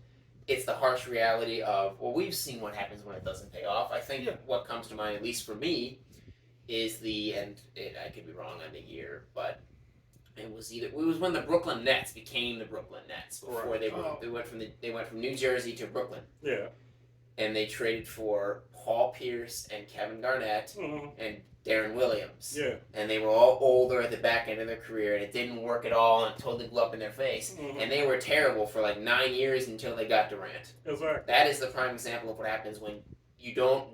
[SPEAKER 3] it's the harsh reality of, well, we've seen what happens when it doesn't pay off. I think what comes to mind, at least for me, is I could be wrong on the year, but it was when the Brooklyn Nets became the Brooklyn Nets before they went from New Jersey to Brooklyn.
[SPEAKER 1] Yeah.
[SPEAKER 3] And they traded for Paul Pierce and Kevin Garnett and Darren Williams.
[SPEAKER 1] Yeah.
[SPEAKER 3] And they were all older at the back end of their career, and it didn't work at all, and it totally blew up in their face. And they were terrible for like 9 years until they got Durant.
[SPEAKER 1] Exactly.
[SPEAKER 3] That is the prime example of what happens when you don't.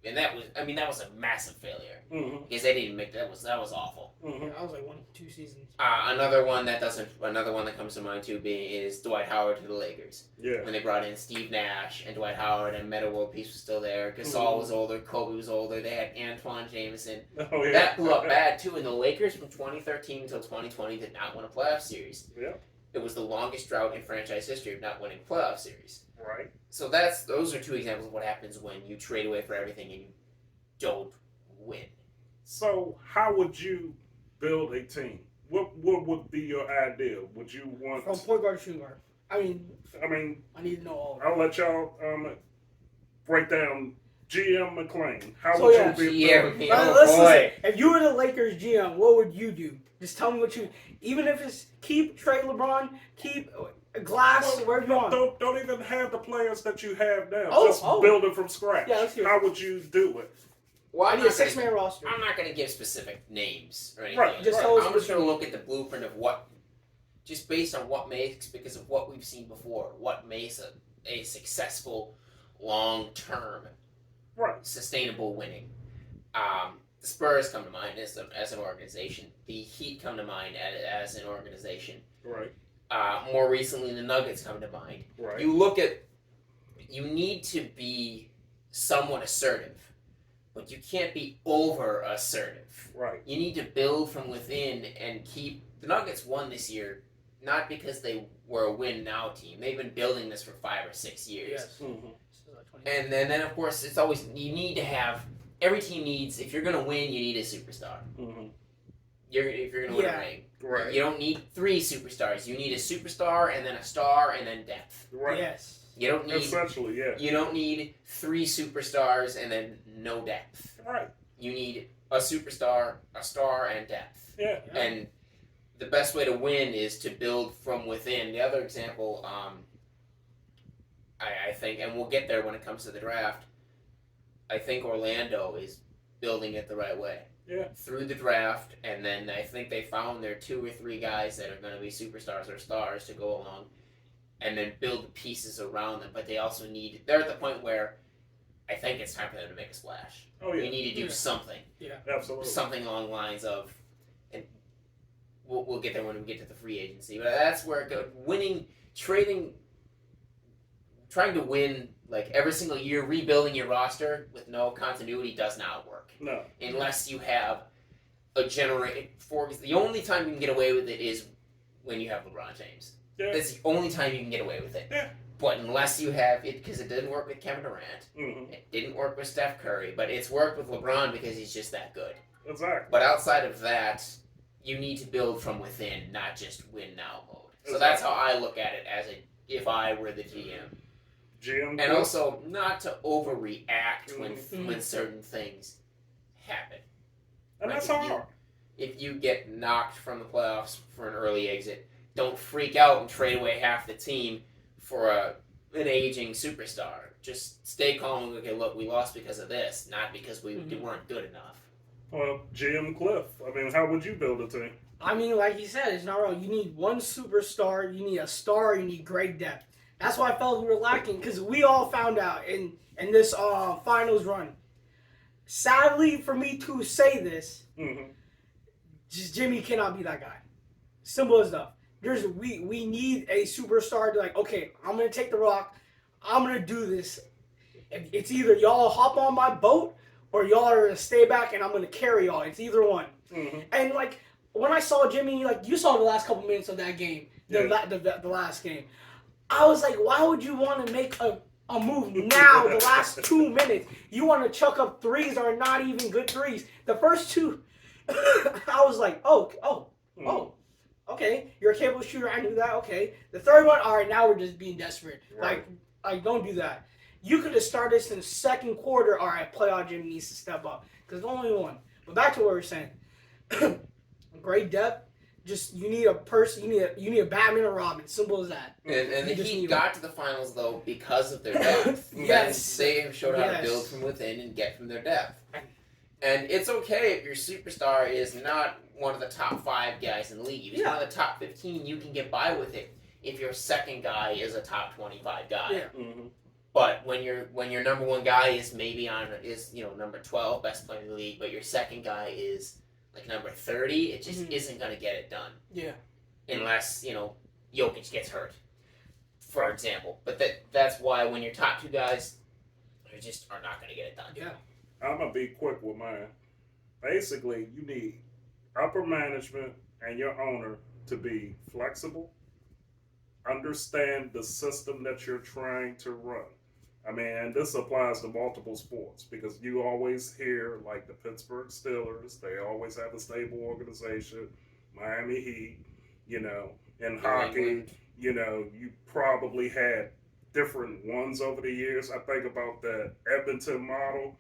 [SPEAKER 3] And that was a massive failure because they didn't make that was awful.
[SPEAKER 2] Yeah, that was like 1-2 seasons.
[SPEAKER 3] Another one that comes to mind too is Dwight Howard to the Lakers.
[SPEAKER 1] Yeah.
[SPEAKER 3] When they brought in Steve Nash and Dwight Howard and Metta World Peace was still there. Gasol was older. Kobe was older. They had Antoine Jameson.
[SPEAKER 1] Oh, yeah.
[SPEAKER 3] That blew up bad too. And the Lakers from 2013 until 2020 did not win a playoff series.
[SPEAKER 1] Yeah.
[SPEAKER 3] It was the longest drought in franchise history of not winning a playoff series.
[SPEAKER 1] Right.
[SPEAKER 3] So those are 2 examples of what happens when you trade away for everything and you don't win.
[SPEAKER 1] So how would you build a team? What would be your ideal? Would you want
[SPEAKER 2] from point guard to shooting guard? I mean, I need to know all.
[SPEAKER 1] I'll let y'all break down GM Mclain. How would you be building?
[SPEAKER 2] Listen, if you were the Lakers GM, what would you do? Just tell me what you. Even if it's keep trade LeBron, keep Glass, wherever you want.
[SPEAKER 1] Don't even have the players that you have now. Just build it from scratch. Yeah, let's hear it. How would you do it?
[SPEAKER 2] Well, I need a 6-man roster.
[SPEAKER 3] I'm not going to give specific names or anything.
[SPEAKER 1] Right.
[SPEAKER 3] I'm just going to look at the blueprint of just based on what makes, because of what we've seen before, what makes a successful, long-term, sustainable winning. The Spurs come to mind as an organization. The Heat come to mind as an organization.
[SPEAKER 1] Right.
[SPEAKER 3] More recently, the Nuggets come to mind.
[SPEAKER 1] Right.
[SPEAKER 3] You need to be somewhat assertive, but you can't be over assertive.
[SPEAKER 1] Right.
[SPEAKER 3] You need to build from within and keep. The Nuggets won this year, not because they were a win now team. They've been building this for 5 or 6 years.
[SPEAKER 2] Yes.
[SPEAKER 3] And then of course it's always you need to have. Every team needs. If you're going to win, you need a superstar. if you're gonna win a ring.
[SPEAKER 1] Right.
[SPEAKER 3] You don't need 3 superstars. You need a superstar and then a star and then depth.
[SPEAKER 1] Right.
[SPEAKER 2] Yes.
[SPEAKER 3] You don't need
[SPEAKER 1] Essentially, yeah.
[SPEAKER 3] You don't need 3 superstars and then no depth.
[SPEAKER 1] Right.
[SPEAKER 3] You need a superstar, a star, and depth.
[SPEAKER 1] Yeah.
[SPEAKER 3] And the best way to win is to build from within. The other example, I think, and we'll get there when it comes to the draft, I think Orlando is building it the right way.
[SPEAKER 1] Yeah.
[SPEAKER 3] Through the draft, and then I think they found their 2 or 3 guys that are going to be superstars or stars to go along, and then build the pieces around them. But they also they're at the point where I think it's time for them to make a splash.
[SPEAKER 1] Oh, yeah.
[SPEAKER 3] We need to do something.
[SPEAKER 2] Yeah.
[SPEAKER 1] Absolutely.
[SPEAKER 3] Something along the lines of, and we'll get there when we get to the free agency. But that's where it goes. Winning, trading, trying to win like every single year, rebuilding your roster with no continuity does not work.
[SPEAKER 1] No.
[SPEAKER 3] Unless you have a the only time you can get away with it is when you have LeBron James.
[SPEAKER 1] Yeah.
[SPEAKER 3] That's the only time you can get away with it.
[SPEAKER 1] Yeah.
[SPEAKER 3] But unless you have it, because it didn't work with Kevin Durant, it didn't work with Steph Curry, but it's worked with LeBron because he's just that good.
[SPEAKER 1] Exactly.
[SPEAKER 3] But outside of that, you need to build from within, not just win now mode. So that's how I look at it if I were the GM. And also not to overreact when certain things happen.
[SPEAKER 1] And
[SPEAKER 3] like
[SPEAKER 1] that's hard.
[SPEAKER 3] If you get knocked from the playoffs for an early exit, don't freak out and trade away half the team for an aging superstar. Just stay calm and okay, look, we lost because of this, not because we weren't good enough.
[SPEAKER 1] Well, GM Cliff, I mean, how would you build a team?
[SPEAKER 2] I mean, like he said, it's not wrong. You need one superstar, you need a star, you need great depth. That's why I felt we were lacking, because we all found out in this finals run. Sadly, for me to say this, just Jimmy cannot be that guy. Simple as that. We need a superstar to okay, I'm going to take the rock. I'm going to do this. It's either y'all hop on my boat or y'all are going to stay back and I'm going to carry y'all. It's either one. And when I saw Jimmy, you saw the last couple minutes of that game, the last game. I was like, why would you want to make a move now, the last 2 minutes? You want to chuck up threes that are not even good threes. The first 2, I was like, okay, you're a capable shooter. I knew that. Okay. The third one, all right, now we're just being desperate.
[SPEAKER 1] Right.
[SPEAKER 2] Don't do that. You could have started this in the second quarter. All right, playoff Jimmy needs to step up because the only one. But back to what we were saying. Great depth. Just you need a person. You need a Batman or Robin. Simple as that.
[SPEAKER 3] And the Heat got to the finals though because of their depth.
[SPEAKER 2] Yes.
[SPEAKER 3] They have showed how to build from within and get from their depth. And it's okay if your superstar is not one of the top 5 guys in the league. If he's one of the top 15, you can get by with it if your second guy is a top 25 guy.
[SPEAKER 2] Yeah.
[SPEAKER 3] But when your number 1 guy is maybe number 12, best player in the league, but your second guy is number 30, it just isn't going to get it done.
[SPEAKER 2] Yeah.
[SPEAKER 3] Unless, Jokic gets hurt, for example. But that's why when your top 2 guys are not going to get it done.
[SPEAKER 2] Yeah.
[SPEAKER 1] I'm going to be quick with mine. Basically, you need upper management and your owner to be flexible, understand the system that you're trying to run. I mean, this applies to multiple sports because you always hear the Pittsburgh Steelers, they always have a stable organization, Miami Heat, in hockey, you probably had different ones over the years. I think about the Edmonton model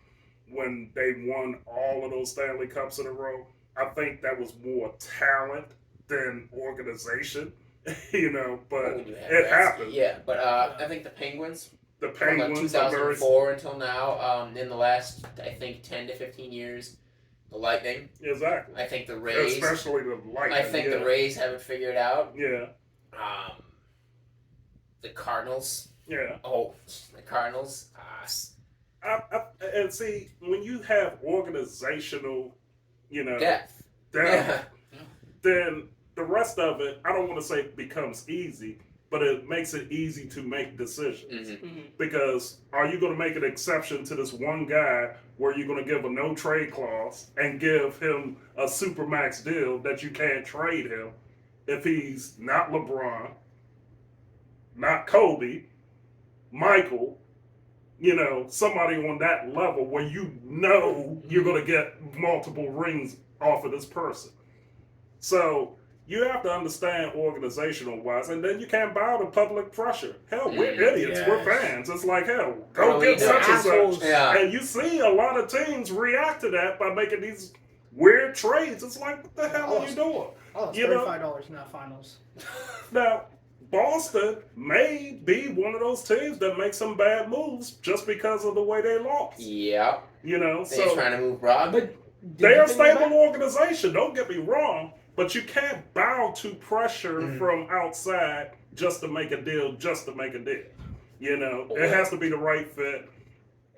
[SPEAKER 1] when they won all of those Stanley Cups in a row. I think that was more talent than organization, but it happened.
[SPEAKER 3] Yeah, but I think the Penguins.
[SPEAKER 1] The Penguins
[SPEAKER 3] from 2004 until now, in the last, I think, 10 to 15 years, the Lightning.
[SPEAKER 1] Exactly.
[SPEAKER 3] I think the Rays.
[SPEAKER 1] Especially the Lightning.
[SPEAKER 3] I think the Rays haven't figured out.
[SPEAKER 1] Yeah.
[SPEAKER 3] The Cardinals.
[SPEAKER 1] Yeah.
[SPEAKER 3] Oh, the Cardinals.
[SPEAKER 1] And see, when you have organizational,
[SPEAKER 3] depth,
[SPEAKER 1] then the rest of it, I don't want to say becomes easy, but it makes it easy to make decisions. Because are you going to make an exception to this one guy where you're going to give a no trade clause and give him a supermax deal that you can't trade him if he's not LeBron, not Kobe, Michael, somebody on that level where you're going to get multiple rings off of this person. So you have to understand organizational wise, and then you can't bow to public pressure. Hell, we're idiots.
[SPEAKER 2] Yes.
[SPEAKER 1] We're fans. It's like, hell,
[SPEAKER 3] What
[SPEAKER 1] go
[SPEAKER 3] do we
[SPEAKER 1] get
[SPEAKER 3] do?
[SPEAKER 1] such and
[SPEAKER 2] Assholes.
[SPEAKER 1] such.
[SPEAKER 3] Yeah.
[SPEAKER 1] And you see a lot of teams react to that by making these weird trades. It's like, what the hell are you doing?
[SPEAKER 2] Oh, it's
[SPEAKER 1] You know?
[SPEAKER 2] $35 in that finals.
[SPEAKER 1] Now, Boston may be one of those teams that makes some bad moves just because of the way they lost.
[SPEAKER 3] Yeah.
[SPEAKER 1] You know,
[SPEAKER 3] They're
[SPEAKER 1] so
[SPEAKER 3] trying to move Broad.
[SPEAKER 2] But
[SPEAKER 1] they're a stable organization. Don't get me wrong, but you can't bow to pressure from outside just to make a deal. You know, it has to be the right fit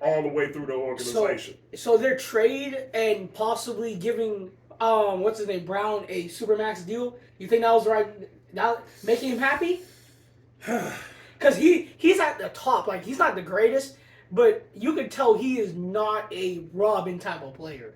[SPEAKER 1] all the way through the organization.
[SPEAKER 2] So their trade and possibly giving what's his name, Brown, a supermax deal. You think that was right? That making him happy? Because he's at the top. Like, he's not the greatest, but you can tell he is not a Robin type of player.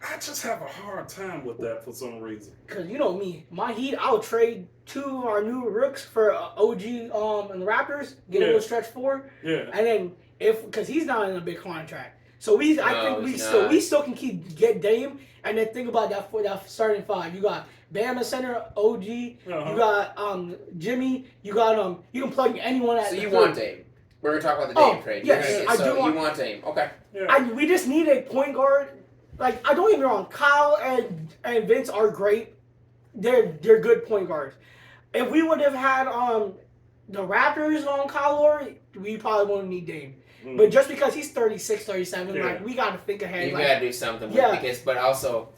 [SPEAKER 1] I just have a hard time with that for some reason.
[SPEAKER 2] Because you know me, my Heat, I would trade 2 of our new rooks for OG and the Raptors, get a little stretch 4,
[SPEAKER 1] Yeah.
[SPEAKER 2] and then because he's not in a big contract, so I think we still can get Dame, and then think about that for that starting 5. You got Bam at center, OG, you got Jimmy, you got you can plug anyone at.
[SPEAKER 3] So
[SPEAKER 2] the
[SPEAKER 3] you
[SPEAKER 2] third.
[SPEAKER 3] want Dame? We're gonna talk about the Dame trade.
[SPEAKER 2] Yes,
[SPEAKER 3] You're gonna
[SPEAKER 2] I
[SPEAKER 3] get,
[SPEAKER 2] do
[SPEAKER 3] so
[SPEAKER 2] want-
[SPEAKER 3] you want Dame? Okay.
[SPEAKER 1] Yeah.
[SPEAKER 2] We just need a point guard. Like, I don't get me wrong, Kyle and Vince are great. They're good point guards. If we would have had the Raptors on Kyle Lowry, we probably wouldn't need Dame. But just because he's 36, 37, like, we gotta think ahead.
[SPEAKER 3] You
[SPEAKER 2] like,
[SPEAKER 3] gotta do something with it but also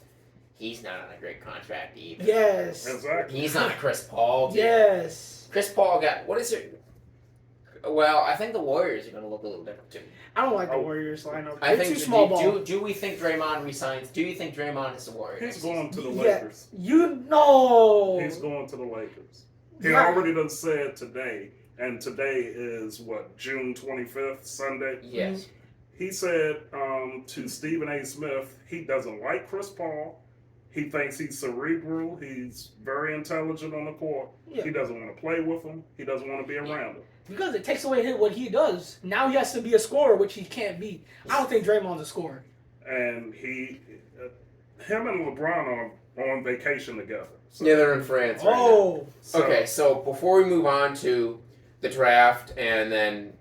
[SPEAKER 3] he's not on a great contract either.
[SPEAKER 2] Yes.
[SPEAKER 1] Exactly.
[SPEAKER 3] He's not a Chris Paul. Dude.
[SPEAKER 2] Yes.
[SPEAKER 3] Chris Paul got what is it? Well, I think the Warriors are gonna look a little different too.
[SPEAKER 2] I don't like the Warriors lineup.
[SPEAKER 3] I
[SPEAKER 2] They're
[SPEAKER 3] think
[SPEAKER 2] too small ball.
[SPEAKER 3] do we think Draymond resigns? Do you think Draymond is the Warrior?
[SPEAKER 1] He's
[SPEAKER 3] next
[SPEAKER 1] going
[SPEAKER 3] season?
[SPEAKER 1] to the Lakers.
[SPEAKER 2] You know.
[SPEAKER 1] He's going to the Lakers. He
[SPEAKER 2] Yeah.
[SPEAKER 1] already done said today, and today is what, June 25th, Sunday?
[SPEAKER 3] Yes.
[SPEAKER 1] He said to Stephen A. Smith, he doesn't like Chris Paul. He thinks he's cerebral. He's very intelligent on the court.
[SPEAKER 2] Yeah.
[SPEAKER 1] He doesn't want to play with him. He doesn't want to be around him.
[SPEAKER 2] Because it takes away what he does. Now he has to be a scorer, which he can't be. I don't think Draymond's a scorer.
[SPEAKER 1] And him and LeBron are on vacation together. So.
[SPEAKER 3] Yeah, they're in France. Right
[SPEAKER 2] Oh.
[SPEAKER 1] So-
[SPEAKER 3] Okay, so before we move on to the draft and then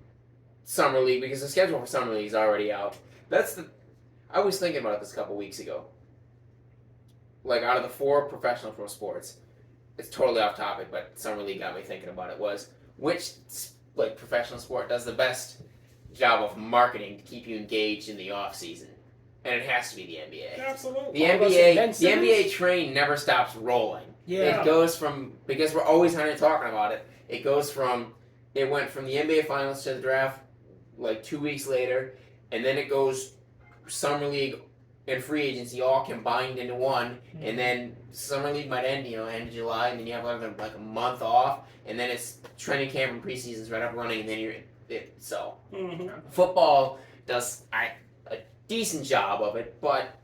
[SPEAKER 3] summer league, because the schedule for summer league is already out. I was thinking about this a couple weeks ago. Like, out of the 4 professional pro sports, it's totally off topic, but summer league got me thinking about it. Was which professional sport does the best job of marketing to keep you engaged in the off season? And it has to be the NBA.
[SPEAKER 1] Absolutely.
[SPEAKER 3] The NBA train never stops rolling.
[SPEAKER 2] Yeah.
[SPEAKER 3] It goes from, because we're always talking about it, it went from the NBA Finals to the draft like 2 weeks later, and then it goes Summer League and free agency all combined into one, and then Summer League might end, end of July, and then you have like a month off, and then it's training camp and preseason's right up running, and then football does a decent job of it, but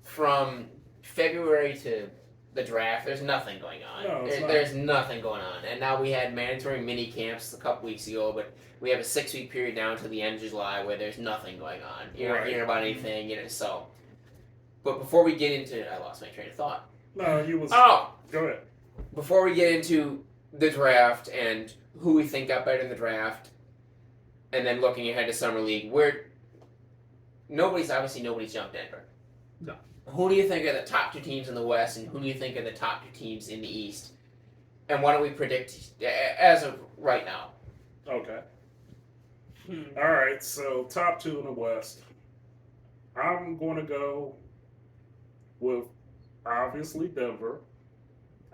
[SPEAKER 3] from February to the draft, there's nothing going on.
[SPEAKER 1] No,
[SPEAKER 3] there's nothing going on. And now we had mandatory mini camps a couple weeks ago, but we have a 6-week period down to the end of July where there's nothing going on. You're not hearing about anything, so. But before we get into, I lost my train of thought.
[SPEAKER 1] No, you was.
[SPEAKER 3] Oh!
[SPEAKER 1] Go ahead.
[SPEAKER 3] Before we get into the draft and who we think got better in the draft, and then looking ahead to Summer League, nobody's jumped Denver.
[SPEAKER 2] No.
[SPEAKER 3] Who do you think are the top 2 teams in the West, and who do you think are the top 2 teams in the East? And why don't we predict as of right now?
[SPEAKER 1] Okay. All right, so top 2 in the West. I'm going to go with, obviously, Denver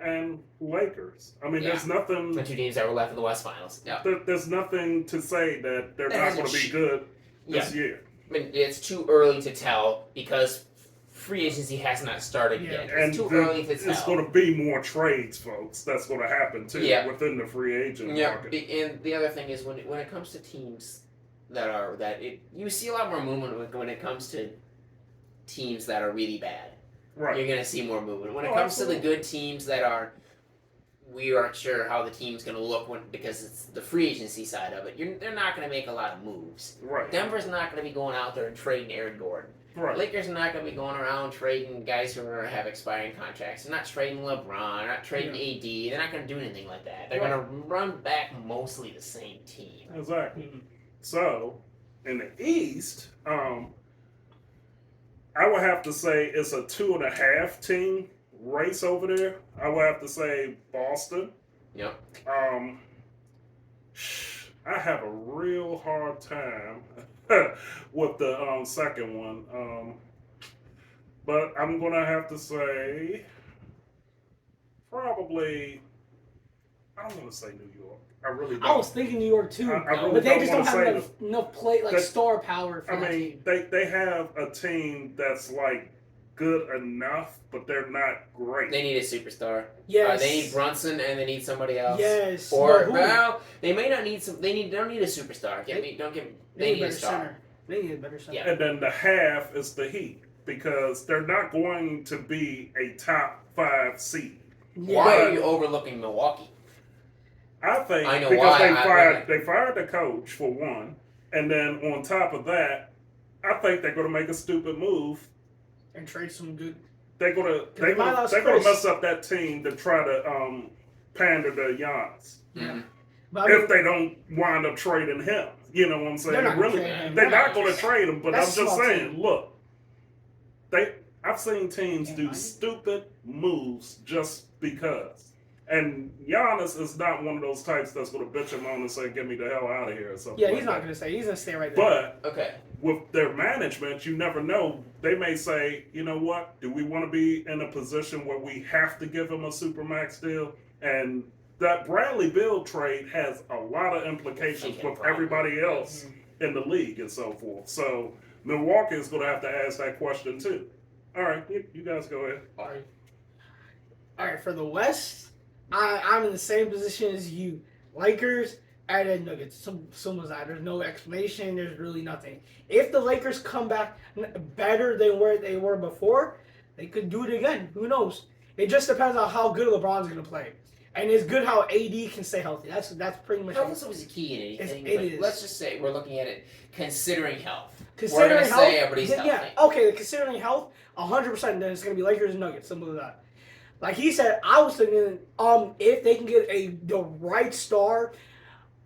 [SPEAKER 1] and Lakers. I mean, there's nothing...
[SPEAKER 3] The 2 teams that were left in the West Finals. Yeah.
[SPEAKER 1] There's nothing to say that they're not going to be good this year.
[SPEAKER 3] I mean, it's too early to tell because free agency has not started yet. It's too early to tell.
[SPEAKER 1] It's going to be more trades, folks. That's going to happen, too, within the free agent market.
[SPEAKER 3] And the other thing is when it comes to teams you see a lot more movement when it comes to teams that are really bad.
[SPEAKER 1] Right.
[SPEAKER 3] You're going to see more movement. When it comes to the good teams we aren't sure how the team's going to look because it's the free agency side of it. They're not going to make a lot of moves.
[SPEAKER 1] Right.
[SPEAKER 3] Denver's not going to be going out there and trading Aaron Gordon.
[SPEAKER 1] Right.
[SPEAKER 3] Lakers are not going to be going around trading guys who have expiring contracts. They're not trading LeBron. They're not trading AD. They're not going to do anything like that. They're going to run back mostly the same team.
[SPEAKER 1] Exactly.
[SPEAKER 2] Mhm.
[SPEAKER 1] So, in the East, I would have to say it's a 2.5 team race over there. I would have to say Boston.
[SPEAKER 3] Yep.
[SPEAKER 1] I have a real hard time with the second one. But I'm going to have to say probably, I don't want to say New York. I really don't.
[SPEAKER 2] I was thinking New York too,
[SPEAKER 1] I really
[SPEAKER 2] but they just don't
[SPEAKER 1] wanna
[SPEAKER 2] have
[SPEAKER 1] say
[SPEAKER 2] enough play like
[SPEAKER 1] that-
[SPEAKER 2] star power for
[SPEAKER 1] I
[SPEAKER 2] that
[SPEAKER 1] mean,
[SPEAKER 2] team.
[SPEAKER 1] they have a team that's like good enough, but they're not great.
[SPEAKER 3] They need a superstar.
[SPEAKER 2] Yes.
[SPEAKER 3] They need Brunson and they need somebody else.
[SPEAKER 2] Yes.
[SPEAKER 3] Or
[SPEAKER 2] But who?
[SPEAKER 3] well, they may not need some. They don't need a superstar. They need
[SPEAKER 2] They need
[SPEAKER 3] a
[SPEAKER 2] a better
[SPEAKER 3] star.
[SPEAKER 2] center. They need a better center.
[SPEAKER 3] Yeah.
[SPEAKER 1] And then the half is the Heat because they're not going to be a top 5 seed.
[SPEAKER 3] Why
[SPEAKER 2] Yeah.
[SPEAKER 3] are you overlooking Milwaukee?
[SPEAKER 1] I think
[SPEAKER 3] I know
[SPEAKER 1] because
[SPEAKER 3] why.
[SPEAKER 1] they fired the coach for one, and then on top of that, I think they're going to make a stupid move.
[SPEAKER 2] And trade some good.
[SPEAKER 1] They're going
[SPEAKER 2] They might lost
[SPEAKER 1] to
[SPEAKER 2] Chris.
[SPEAKER 1] mess up that team to try to pander to Giannis.
[SPEAKER 3] Mm-hmm.
[SPEAKER 2] But I mean,
[SPEAKER 1] If they don't wind up trading him, you know what I'm saying?
[SPEAKER 2] They're not gonna
[SPEAKER 1] Really,
[SPEAKER 2] trade him.
[SPEAKER 1] they're not going to trade him. But I'm
[SPEAKER 2] That's a
[SPEAKER 1] just
[SPEAKER 2] small
[SPEAKER 1] saying,
[SPEAKER 2] team.
[SPEAKER 1] look, I've seen teams do stupid moves just because. And Giannis is not one of those types that's going to bitch him on and say, "Get me the hell out of here" or something.
[SPEAKER 2] yeah,
[SPEAKER 1] like
[SPEAKER 2] he's not
[SPEAKER 1] that.
[SPEAKER 2] going to say. He's going to stay right there.
[SPEAKER 1] But
[SPEAKER 3] Okay.
[SPEAKER 1] with their management, you never know. They may say, "You know what? Do we want to be in a position where we have to give him a supermax deal?" And that Bradley Beal trade has a lot of implications with everybody else in the league and so forth. So Milwaukee is going to have to ask that question too. All right, you guys go ahead.
[SPEAKER 2] All right, for the West, I'm in the same position as you. Lakers and then Nuggets. Simple as that. There's no explanation. There's really nothing. If the Lakers come back better than where they were before, they could do it again. Who knows? It just depends on how good LeBron's going to play. And it's good how AD can stay healthy. That's pretty much
[SPEAKER 3] Health
[SPEAKER 2] it.
[SPEAKER 3] is always a key in anything.
[SPEAKER 2] It
[SPEAKER 3] but
[SPEAKER 2] is.
[SPEAKER 3] Let's just say we're looking at it considering health. We're
[SPEAKER 2] Considering
[SPEAKER 3] going to
[SPEAKER 2] health,
[SPEAKER 3] say everybody's
[SPEAKER 2] yeah,
[SPEAKER 3] healthy.
[SPEAKER 2] okay. Considering health, 100%. Then it's gonna be Lakers and Nuggets. Simple as that. Like he said, I was thinking, if they can get the right star,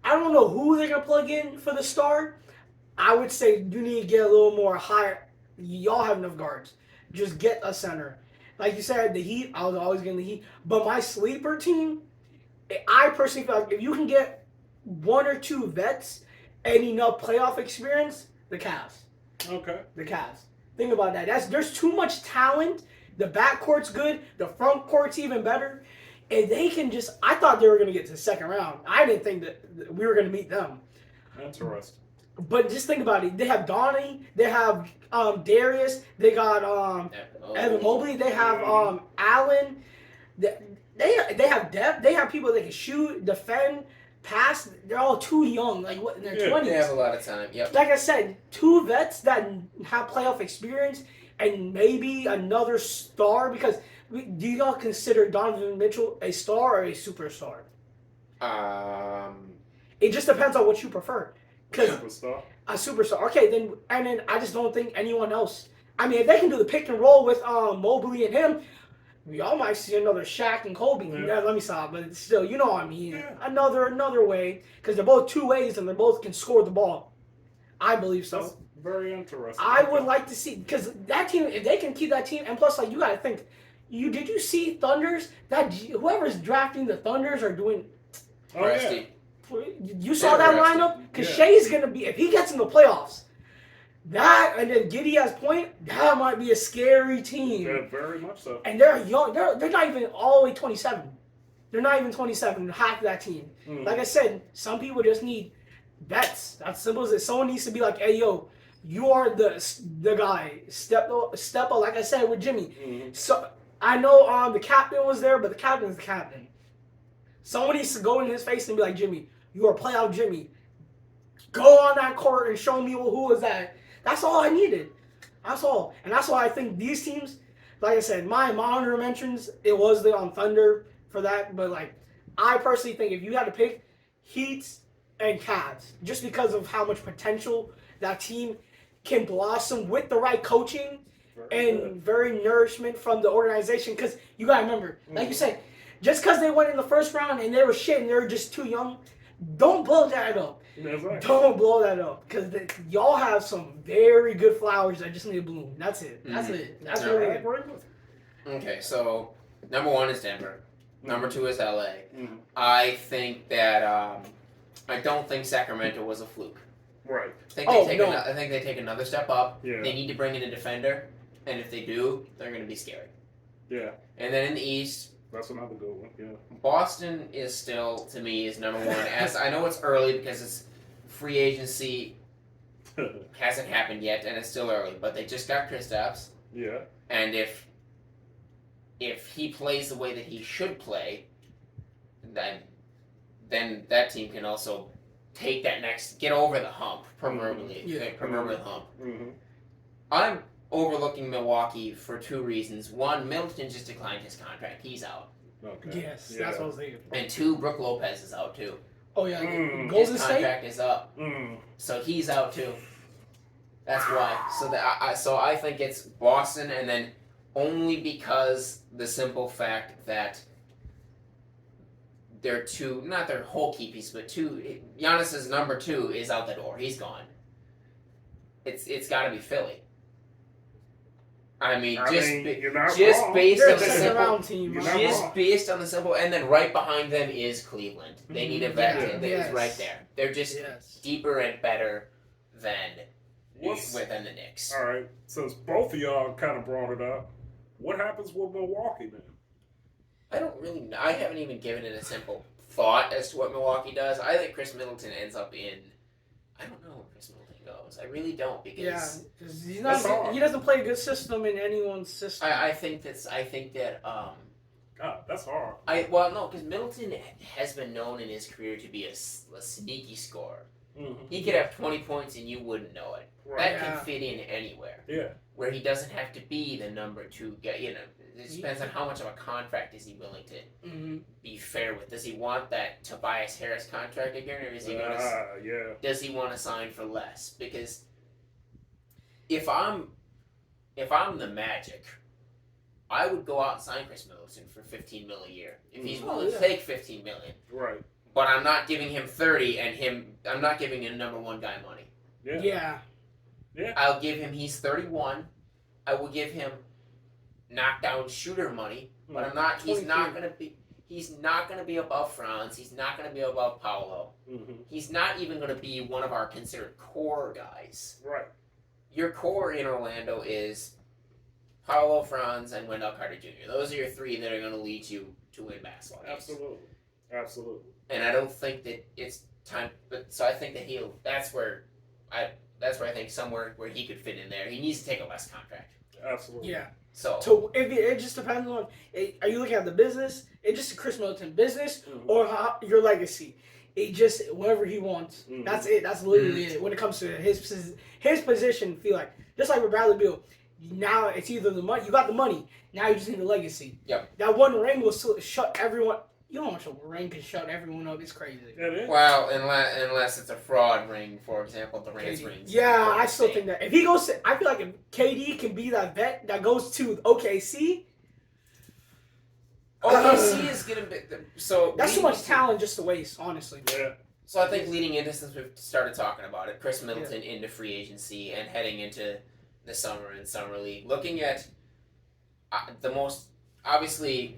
[SPEAKER 2] I don't know who they're gonna plug in for the star. I would say you need to get a little more higher. Y'all have enough guards. Just get a center. Like you said, the Heat. I was always getting the Heat, but my sleeper team. I personally feel like if you can get one or two vets and enough playoff experience, the Cavs.
[SPEAKER 1] Okay.
[SPEAKER 2] The Cavs. Think about that. There's too much talent. The backcourt's good. The front court's even better. And they can just. I thought they were going to get to the second round. I didn't think that we were going to meet them.
[SPEAKER 1] Interesting.
[SPEAKER 2] But just think about it. They have Donnie. They have Darius. They got Evan Mobley. They have Allen. They have depth. They have people that can shoot, defend, pass. They're all too young, like what in their 20s.
[SPEAKER 3] They have a lot of time. Yep.
[SPEAKER 2] Like I said, two vets that have playoff experience and maybe another star. Because do y'all consider Donovan Mitchell a star or a superstar? It just depends on what you prefer. Because
[SPEAKER 1] Superstar.
[SPEAKER 2] a superstar. Okay, then I just don't think anyone else. I mean, if they can do the pick and roll with Mobley and him, y'all might see another Shaq and Kobe.
[SPEAKER 1] Yeah.
[SPEAKER 2] Let me stop, but still, you know what I mean.
[SPEAKER 1] Yeah.
[SPEAKER 2] Another way, because they're both two ways and they both can score the ball. I believe so.
[SPEAKER 1] That's very interesting.
[SPEAKER 2] I would like to see, because that team, if they can keep that team, and plus, like, you got to think, did you see Thunders? That whoever's drafting the Thunders are doing.
[SPEAKER 1] Oh, yeah.
[SPEAKER 3] Rusty.
[SPEAKER 2] You saw that
[SPEAKER 3] Interesting.
[SPEAKER 2] lineup? Because
[SPEAKER 1] Yeah.
[SPEAKER 2] Shea's going to be, if he gets in the playoffs, that, and then Gideon's point, that might be a scary team.
[SPEAKER 1] Yeah, very much so.
[SPEAKER 2] And they're young. They're not even all the way 27. They're not even 27, half of that team.
[SPEAKER 1] Mm.
[SPEAKER 2] Like I said, some people just need vets. That's simple as it. Someone needs to be like, hey, yo, you are the guy. Step up, like I said, with Jimmy.
[SPEAKER 1] Mm.
[SPEAKER 2] So I know the captain was there, but the captain's the captain. Someone needs to go in his face and be like, Jimmy, you are playoff Jimmy. Go on that court and show me who is that. That's all I needed. That's all. And that's why I think these teams, like I said, my honorable mentions, it was the Thunder for that. But, like, I personally think if you had to pick Heat and Cavs, just because of how much potential that team can blossom with the right coaching and very nourishment from the organization. Because you gotta remember, like you said, just because they went in the first round and they were shit and they were just too young, don't blow that up.
[SPEAKER 1] That's right.
[SPEAKER 2] Don't blow that up, because y'all have some very good flowers that just need to bloom. That's it. That's it. That's
[SPEAKER 3] No,
[SPEAKER 2] really
[SPEAKER 1] I
[SPEAKER 2] it.
[SPEAKER 1] agree with
[SPEAKER 3] Okay, so number 1 is Denver. Number 2 is LA.
[SPEAKER 1] you. Mhm.
[SPEAKER 3] I think that I don't think Sacramento was a fluke.
[SPEAKER 1] Right.
[SPEAKER 3] I think they take another step up.
[SPEAKER 1] Yeah.
[SPEAKER 3] They need to bring in a defender, and if they do, they're going to be scary.
[SPEAKER 1] Yeah.
[SPEAKER 3] And then in the East,
[SPEAKER 1] That's another good one. Yeah.
[SPEAKER 3] Boston is still, to me, is number 1. As I know it's early because it's free agency hasn't happened yet, and it's still early. But they just got Kristaps,
[SPEAKER 1] Yeah.
[SPEAKER 3] and if he plays the way that he should play, then that team can also take that get over the hump, proverbially.
[SPEAKER 2] Yeah.
[SPEAKER 3] Proverbial hump.
[SPEAKER 1] Mm-hmm.
[SPEAKER 3] I'm overlooking Milwaukee for 2 reasons. 1, Middleton just declined his contract. He's out.
[SPEAKER 1] Okay.
[SPEAKER 2] Yes,
[SPEAKER 1] Yeah.
[SPEAKER 2] that's what I was thinking.
[SPEAKER 3] And 2, Brook Lopez is out too.
[SPEAKER 2] Oh yeah,
[SPEAKER 1] Mm.
[SPEAKER 2] Golden
[SPEAKER 3] His
[SPEAKER 2] State.
[SPEAKER 3] contract is up.
[SPEAKER 1] Mm.
[SPEAKER 3] So he's out too. That's why. So I think it's Boston, and then only because the simple fact that they're 2, not their whole key piece, but 2. Giannis's number 2 is out the door. He's gone. It's got to be Philly. I mean,
[SPEAKER 1] you're not
[SPEAKER 3] just
[SPEAKER 1] wrong.
[SPEAKER 3] based
[SPEAKER 2] They're
[SPEAKER 3] on
[SPEAKER 2] a
[SPEAKER 3] the
[SPEAKER 2] second
[SPEAKER 3] simple.
[SPEAKER 2] round team.
[SPEAKER 1] You're
[SPEAKER 2] right?
[SPEAKER 1] not
[SPEAKER 3] Just
[SPEAKER 1] wrong.
[SPEAKER 3] based on the simple, and then right behind them is Cleveland. They need a vet
[SPEAKER 2] Yeah.
[SPEAKER 3] that is
[SPEAKER 2] Yes.
[SPEAKER 3] right there. They're just
[SPEAKER 2] Yes.
[SPEAKER 3] deeper and better than
[SPEAKER 1] What's-
[SPEAKER 3] than the Knicks.
[SPEAKER 1] All right. Since both of y'all kind of brought it up, what happens with Milwaukee then?
[SPEAKER 3] I don't really know. I haven't even given it a simple thought as to what Milwaukee does. I think Chris Middleton ends up in. I don't know where Chris Middleton goes. I really don't because
[SPEAKER 2] Yeah, 'cause
[SPEAKER 1] That's hard.
[SPEAKER 2] he doesn't play a good system in anyone's system.
[SPEAKER 3] I think that
[SPEAKER 1] God, that's hard.
[SPEAKER 3] because Middleton has been known in his career to be a sneaky scorer.
[SPEAKER 1] Mm-hmm.
[SPEAKER 3] He could have 20 points and you wouldn't know it.
[SPEAKER 1] Right.
[SPEAKER 3] That
[SPEAKER 2] Yeah.
[SPEAKER 3] can fit in anywhere.
[SPEAKER 1] Yeah.
[SPEAKER 3] Where he doesn't have to be the number 2 guy. You know, it depends on how much of a contract is he willing to
[SPEAKER 2] Mm-hmm.
[SPEAKER 3] be fair with. Does he want that Tobias Harris contract again, or is he going to?
[SPEAKER 1] Yeah.
[SPEAKER 3] Does he want to sign for less? Because if I'm the Magic, I would go out and sign Chris Middleton for $15 million a year if he's willing to take $15 million.
[SPEAKER 1] Right.
[SPEAKER 3] But I'm not giving him 30, and I'm not giving him number 1 guy money.
[SPEAKER 1] Yeah.
[SPEAKER 2] Yeah.
[SPEAKER 3] I'll give him. He's 31. I will give him knockdown shooter money, but I'm not. He's not
[SPEAKER 2] 23.
[SPEAKER 3] gonna be. He's not gonna be above Franz. He's not gonna be above Paolo.
[SPEAKER 1] Mm-hmm.
[SPEAKER 3] He's not even gonna be one of our considered core guys.
[SPEAKER 1] Right.
[SPEAKER 3] Your core in Orlando is Paolo, Franz, and Wendell Carter Jr. Those are your 3 that are gonna lead you to win basketball games.
[SPEAKER 1] Absolutely. Absolutely.
[SPEAKER 3] And I don't think that it's time. But so I think that That's where I think somewhere where he could fit in there. He needs to take a less contract.
[SPEAKER 1] Absolutely.
[SPEAKER 2] Yeah.
[SPEAKER 3] So
[SPEAKER 2] If it just depends on, are you looking at the business? It's just a Chris Middleton business,
[SPEAKER 1] Mhm.
[SPEAKER 2] or your legacy. It just whatever he wants.
[SPEAKER 1] Mhm.
[SPEAKER 2] That's it. That's literally it. When it comes to his position, feel like just like with Bradley Beal. Now it's either the money. You got the money. Now you just need the legacy.
[SPEAKER 3] Yep.
[SPEAKER 2] That one ring will shut everyone. You know how much a ring can shut everyone up? It's crazy.
[SPEAKER 1] It is.
[SPEAKER 3] well, unless it's a fraud ring, for example, Durant's rings.
[SPEAKER 2] Yeah, I still think that if he goes to, I feel like if KD can be that vet that goes to OKC,
[SPEAKER 3] OKC is gonna be so.
[SPEAKER 2] that's too
[SPEAKER 3] leading
[SPEAKER 2] much talent just to waste, honestly.
[SPEAKER 1] Yeah.
[SPEAKER 3] So I think leading into, since we've started talking about it, Chris Middleton into free agency and heading into the summer and summer league, looking at the most obviously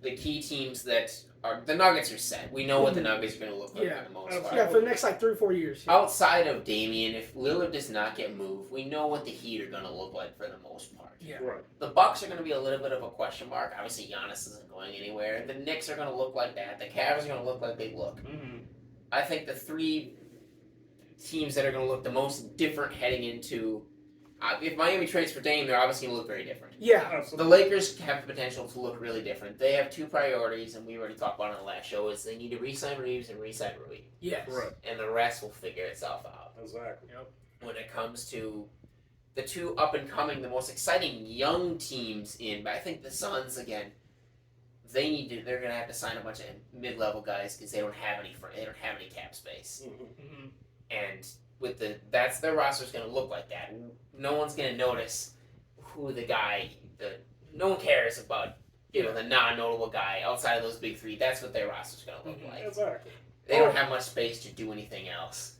[SPEAKER 3] the key teams that are the Nuggets are set. We know what the Nuggets are going to look like
[SPEAKER 2] Yeah.
[SPEAKER 3] for the most part.
[SPEAKER 2] Yeah, for the next like 3 or 4 years. Yeah.
[SPEAKER 3] Outside of Damian, if Lillard does not get moved, we know what the Heat are going to look like for the most part.
[SPEAKER 2] Yeah.
[SPEAKER 1] Right.
[SPEAKER 3] The Bucks are going to be a little bit of a question mark. Obviously, Giannis isn't going anywhere. The Knicks are going to look like that. The Cavs are going to look like they look.
[SPEAKER 1] Mm-hmm.
[SPEAKER 3] I think the 3 teams that are going to look the most different heading into if Miami trades for Dame, they're obviously going to look very different.
[SPEAKER 2] Yeah.
[SPEAKER 3] The
[SPEAKER 1] Absolutely.
[SPEAKER 3] Lakers have the potential to look really different. They have 2 priorities, and we already talked about it on the last show, is they need to re-sign Reeves and re-sign Rui.
[SPEAKER 2] Yes.
[SPEAKER 1] Right.
[SPEAKER 3] And the rest will figure itself out.
[SPEAKER 1] Exactly.
[SPEAKER 3] When it comes to the 2 up-and-coming, the most exciting young teams but I think the Suns, again, they're going to have to sign a bunch of mid-level guys because they don't have any cap space.
[SPEAKER 1] Mm-hmm.
[SPEAKER 2] Mhm.
[SPEAKER 3] And that's their roster's going to look like that. No one's going to notice who no one cares about the non-notable guy outside of those big three. That's what their roster's going to look like.
[SPEAKER 1] Exactly.
[SPEAKER 3] They don't have much space to do anything else.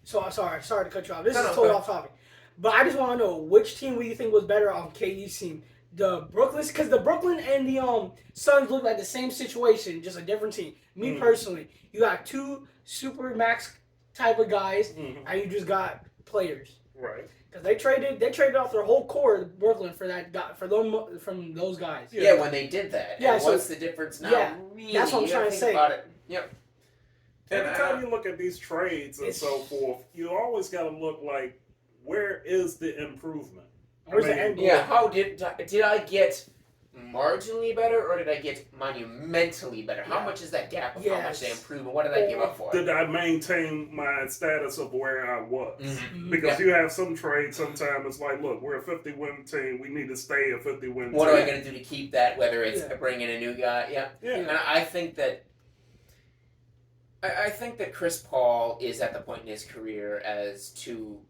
[SPEAKER 2] So I'm sorry to cut you off. This
[SPEAKER 3] No,
[SPEAKER 2] is
[SPEAKER 3] no,
[SPEAKER 2] totally
[SPEAKER 3] go
[SPEAKER 2] off topic, but I just want to know which team would you think was better on KD's team, the Brooklyn, because the Brooklyn and the Suns look like the same situation, just a different team. Me personally, you got two super max type of guys, and you just got players.
[SPEAKER 1] Right.
[SPEAKER 2] Because they traded off their whole core Brooklyn for that guy, from those guys.
[SPEAKER 3] Yeah, when they did that.
[SPEAKER 2] Yeah,
[SPEAKER 3] and
[SPEAKER 2] so
[SPEAKER 3] what's the difference now?
[SPEAKER 2] yeah,
[SPEAKER 3] Really,
[SPEAKER 2] that's what I'm trying to say.
[SPEAKER 3] About it. Yep.
[SPEAKER 1] Every time you look at these trades and so forth, you always got to look like, where is the improvement?
[SPEAKER 2] Where's the end goal?
[SPEAKER 3] Yeah, how did I get marginally better, or did I get monumentally better? How much is that gap of how much they improved, and what did I give up for?
[SPEAKER 1] Did I maintain my status of where I was?
[SPEAKER 3] Mm-hmm.
[SPEAKER 1] Because you have some trades, sometimes it's like, look, we're a 50-win team. We need to stay a 50-win team.
[SPEAKER 3] What am I going to do to keep that, whether it's bringing a new guy? Yeah. And I think that Chris Paul is at the point in his career as to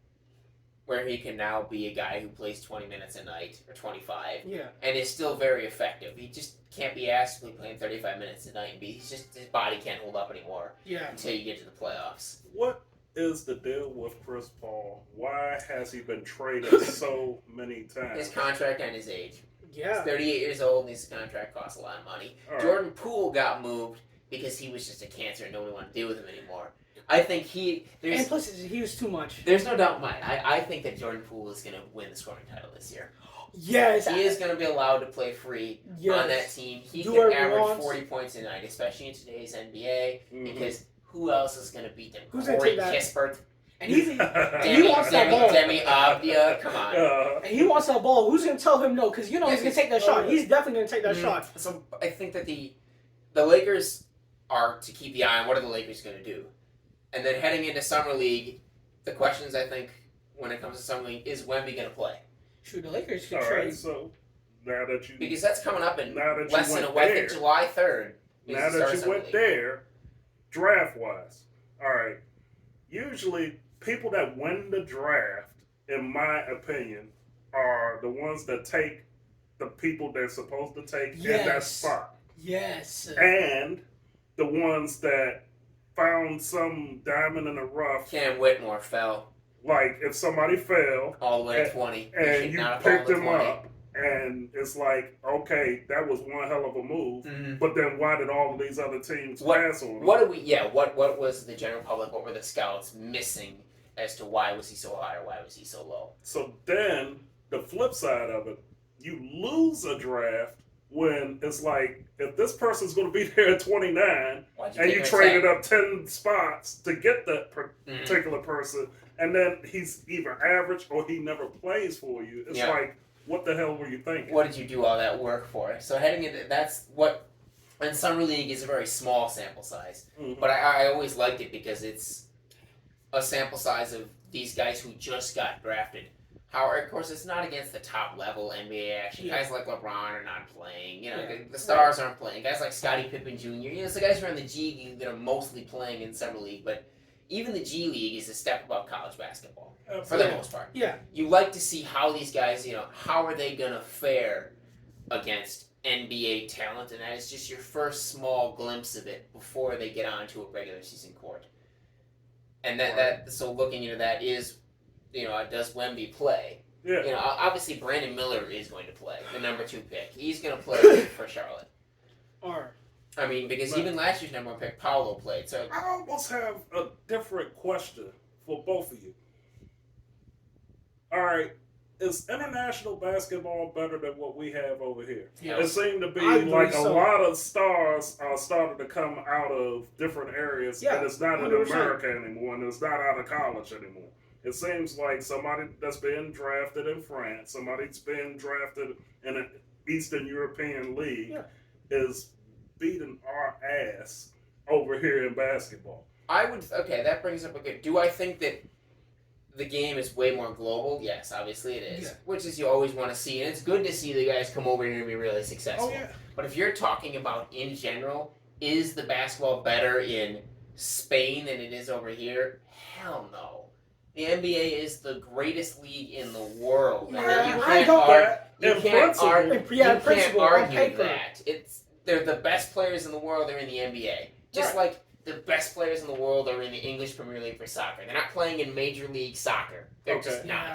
[SPEAKER 3] where he can now be a guy who plays 20 minutes a night or 25 and is still very effective. He just can't be asked to be playing 35 minutes a night and his body can't hold up anymore until you get to the playoffs.
[SPEAKER 1] What is the deal with Chris Paul? Why has he been traded so many times?
[SPEAKER 3] His contract and his age.
[SPEAKER 2] Yeah.
[SPEAKER 3] He's 38 years old and his contract costs a lot of money. Jordan Poole got moved because he was just a cancer and nobody wanted to deal with him anymore. I think
[SPEAKER 2] and plus he was too much.
[SPEAKER 3] There's no doubt in my mind. I think that Jordan Poole is going to win the scoring title this year.
[SPEAKER 2] Yes.
[SPEAKER 3] He is going to be allowed to play free on that team. He can average 40 points a night, especially in today's NBA, because who else is going to beat them?
[SPEAKER 2] Who's
[SPEAKER 3] Corey
[SPEAKER 2] going to take that?
[SPEAKER 3] Kispert.
[SPEAKER 2] And he wants that ball.
[SPEAKER 3] Demi Avdija, come on.
[SPEAKER 2] And he wants that ball. Who's going to tell him no? Because he's going to take that shot. He's definitely going to take that shot.
[SPEAKER 3] So I think that the Lakers are to keep the eye on what are the Lakers going to do. And then heading into Summer League, the questions I think when it comes to Summer League is Wemby going to play?
[SPEAKER 2] Shoot, the Lakers should
[SPEAKER 1] trade.
[SPEAKER 2] trade.
[SPEAKER 1] So now that you
[SPEAKER 3] because that's coming up in less than a week. I think July 3rd.
[SPEAKER 1] Now that you went there, draft wise, all right. Usually, people that win the draft, in my opinion, are the ones that take the people they're supposed to take in that spot.
[SPEAKER 2] Yes.
[SPEAKER 1] And the ones that found some diamond in the rough.
[SPEAKER 3] Cam Whitmore fell.
[SPEAKER 1] Like, if somebody fell.
[SPEAKER 3] All the way to 20.
[SPEAKER 1] And you picked him up. And it's like, okay, that was one hell of a move. Mm-hmm. But then why did all of these other teams pass on him?
[SPEAKER 3] What was the general public, what were the scouts missing as to why was he so high or why was he so low?
[SPEAKER 1] So then, the flip side of it, you lose a draft when it's like, if this person's going to be there at 29, and you traded up 10 spots to get that particular person, and then he's either average or he never plays for you, it's like, what the hell were you thinking?
[SPEAKER 3] What did you do all that work for? So heading into that's what, and Summer League is a very small sample size, but I always liked it because it's a sample size of these guys who just got drafted. However, of course, it's not against the top level NBA action. Guys like LeBron are not playing. The stars aren't playing. Guys like Scottie Pippen Jr. It's the guys who are in the G League that are mostly playing in Summer League. But even the G League is a step above college basketball for the most part.
[SPEAKER 2] Yeah.
[SPEAKER 3] You like to see how these guys, how are they going to fare against NBA talent, and that is just your first small glimpse of it before they get onto a regular season court. And so looking into that is, does Wemby play?
[SPEAKER 1] Yeah.
[SPEAKER 3] Obviously Brandon Miller is going to play, the number 2 pick. He's going to play for Charlotte. Because even last year's number 1 pick, Paolo played. So
[SPEAKER 1] I almost have a different question for both of you. All right, is international basketball better than what we have over here?
[SPEAKER 3] Yeah.
[SPEAKER 1] It seemed to be like a lot of stars are starting to come out of different areas, and it's not 100%. In America anymore, and it's not out of college anymore. It seems like somebody that's been drafted in France, somebody's been drafted in an Eastern European league is beating our ass over here in basketball.
[SPEAKER 3] That brings up a good... Do I think that the game is way more global? Yes, obviously it is. Yeah. Which is you always want to see, and it's good to see the guys come over here and be really successful.
[SPEAKER 1] Oh, yeah.
[SPEAKER 3] But if you're talking about, in general, is the basketball better in Spain than it is over here? Hell no. The NBA is the greatest league in the world.
[SPEAKER 2] Yeah,
[SPEAKER 3] you
[SPEAKER 2] I
[SPEAKER 3] can't
[SPEAKER 2] don't-
[SPEAKER 3] argue. You
[SPEAKER 1] In
[SPEAKER 3] can't
[SPEAKER 1] principle.
[SPEAKER 3] argue.
[SPEAKER 2] Yeah,
[SPEAKER 3] You
[SPEAKER 2] in principle,
[SPEAKER 3] can't
[SPEAKER 2] on
[SPEAKER 3] argue
[SPEAKER 2] paper.
[SPEAKER 3] that. They're the best players in the world. They're in the NBA. Just
[SPEAKER 1] Right.
[SPEAKER 3] like the best players in the world are in the English Premier League for soccer. They're not playing in Major League Soccer. They're just
[SPEAKER 1] Okay.
[SPEAKER 3] not.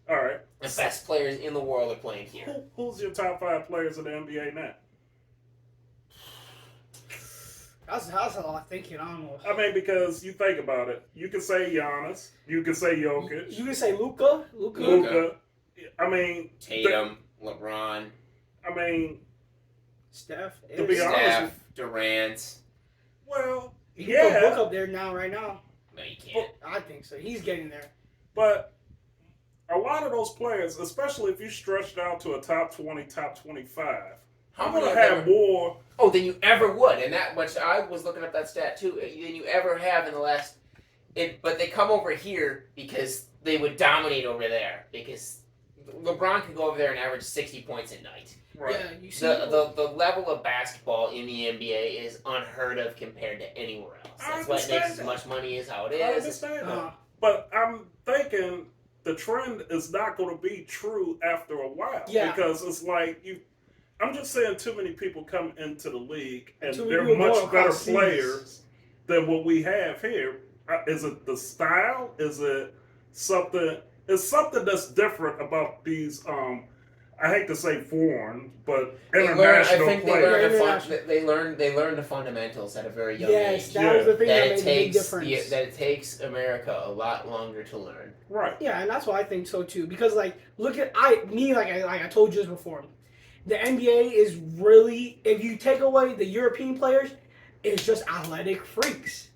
[SPEAKER 2] Yeah.
[SPEAKER 1] All right.
[SPEAKER 3] The best players in the world are playing here.
[SPEAKER 1] Who's your top 5 players in the NBA now?
[SPEAKER 2] That's a lot of thinking. I don't know.
[SPEAKER 1] I mean, because you think about it, you can say Giannis, you can say Jokic,
[SPEAKER 2] You can say Luka.
[SPEAKER 1] Luka. I mean,
[SPEAKER 3] Tatum, LeBron,
[SPEAKER 1] I mean,
[SPEAKER 2] Steph.
[SPEAKER 1] To be honest,
[SPEAKER 3] Steph, Durant.
[SPEAKER 1] well,
[SPEAKER 2] You can put
[SPEAKER 1] yeah,
[SPEAKER 2] Book up there now, right now.
[SPEAKER 3] No, you can't.
[SPEAKER 2] I think so. He's getting there.
[SPEAKER 1] but a lot of those players, especially if you stretched out to a top 20, top 25,
[SPEAKER 3] How
[SPEAKER 1] I'm
[SPEAKER 3] many
[SPEAKER 1] gonna
[SPEAKER 3] of
[SPEAKER 1] have
[SPEAKER 3] them?
[SPEAKER 1] more.
[SPEAKER 3] Oh, than you ever would, and that much I was looking up that stat too. Than you ever have in the last. But they come over here because they would dominate over there because LeBron could go over there and average 60 points a night.
[SPEAKER 1] Right.
[SPEAKER 2] Yeah, you see.
[SPEAKER 3] The level of basketball in the NBA is unheard of compared to anywhere else.
[SPEAKER 1] I
[SPEAKER 3] That's why it makes
[SPEAKER 1] understand
[SPEAKER 3] as
[SPEAKER 1] that.
[SPEAKER 3] much money as how it
[SPEAKER 1] I
[SPEAKER 3] is.
[SPEAKER 1] understand that.
[SPEAKER 2] Uh,
[SPEAKER 1] But I'm thinking the trend is not going to be true after a while.
[SPEAKER 2] Yeah.
[SPEAKER 1] Because it's like I'm just saying too many people come into the league and
[SPEAKER 2] Too many
[SPEAKER 1] they're
[SPEAKER 2] people
[SPEAKER 1] much
[SPEAKER 2] go
[SPEAKER 1] better
[SPEAKER 2] across
[SPEAKER 1] players than what we have here. Is it the style? Is it something? It's something that's different about these. I hate to say foreign, but international players.
[SPEAKER 3] They learn the fundamentals at a very young
[SPEAKER 2] Yes,
[SPEAKER 3] age.
[SPEAKER 2] that was the thing that
[SPEAKER 3] That
[SPEAKER 2] made
[SPEAKER 3] it
[SPEAKER 2] the big
[SPEAKER 3] takes
[SPEAKER 2] difference.
[SPEAKER 3] that it takes America a lot longer to learn.
[SPEAKER 1] Right.
[SPEAKER 2] Yeah, and that's why I think so too. Because like, look at like I told you this before, the NBA is really, if you take away the European players, it's just athletic freaks.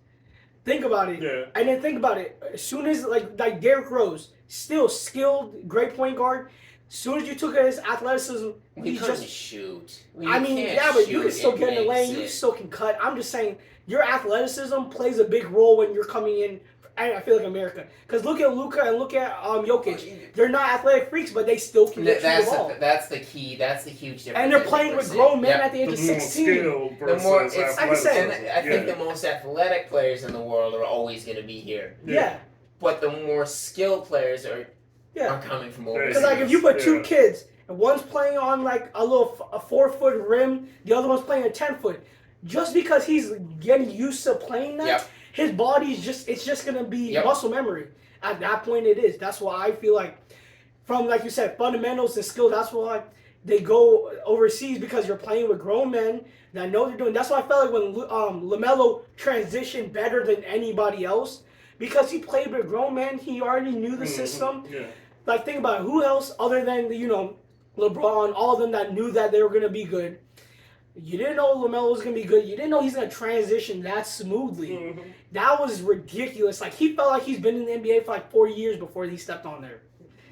[SPEAKER 2] Think about it.
[SPEAKER 1] Yeah.
[SPEAKER 2] And then think about it. As soon as like Derrick Rose, still skilled, great point guard. As soon as you took his athleticism,
[SPEAKER 3] We
[SPEAKER 2] he's
[SPEAKER 3] couldn't
[SPEAKER 2] just.
[SPEAKER 3] shoot.
[SPEAKER 2] I mean, yeah, but you can still get in the lane. You still can cut. I'm just saying, your athleticism plays a big role when you're coming in. I feel like America, because look at Luka and look at Jokic. They're not athletic freaks, but they still can get through the ball.
[SPEAKER 3] That's the key. That's the huge difference.
[SPEAKER 2] And they're playing with grown men at the age
[SPEAKER 1] The
[SPEAKER 2] of
[SPEAKER 1] more
[SPEAKER 2] 16.
[SPEAKER 1] skill versus
[SPEAKER 3] The more, it's,
[SPEAKER 2] like I said,
[SPEAKER 3] I think the most athletic players in the world are always going to be here.
[SPEAKER 2] Yeah.
[SPEAKER 3] But the more skilled players are
[SPEAKER 2] Yeah.
[SPEAKER 3] coming from
[SPEAKER 1] Because,
[SPEAKER 3] overseas.
[SPEAKER 2] Because like if you put two
[SPEAKER 1] Yeah.
[SPEAKER 2] kids and one's playing on like a 4-foot rim, the other one's playing a 10-foot, just because he's getting used to playing that,
[SPEAKER 3] Yep.
[SPEAKER 2] his body's just gonna be
[SPEAKER 3] Yep.
[SPEAKER 2] muscle memory. At that point, it is. That's why I feel like, from like you said, fundamentals and skill. That's why they go overseas, because you're playing with grown men that know what they're doing. That's why I felt like when LaMelo transitioned better than anybody else, because he played with grown men. He already knew the system.
[SPEAKER 1] Yeah.
[SPEAKER 2] Like, think about it. Who else other than, LeBron, all of them that knew that they were going to be good. You didn't know LaMelo was going to be good. You didn't know he's going to transition that smoothly.
[SPEAKER 1] Mhm.
[SPEAKER 2] That was ridiculous. Like, he felt like he's been in the NBA for like 4 years before he stepped on there.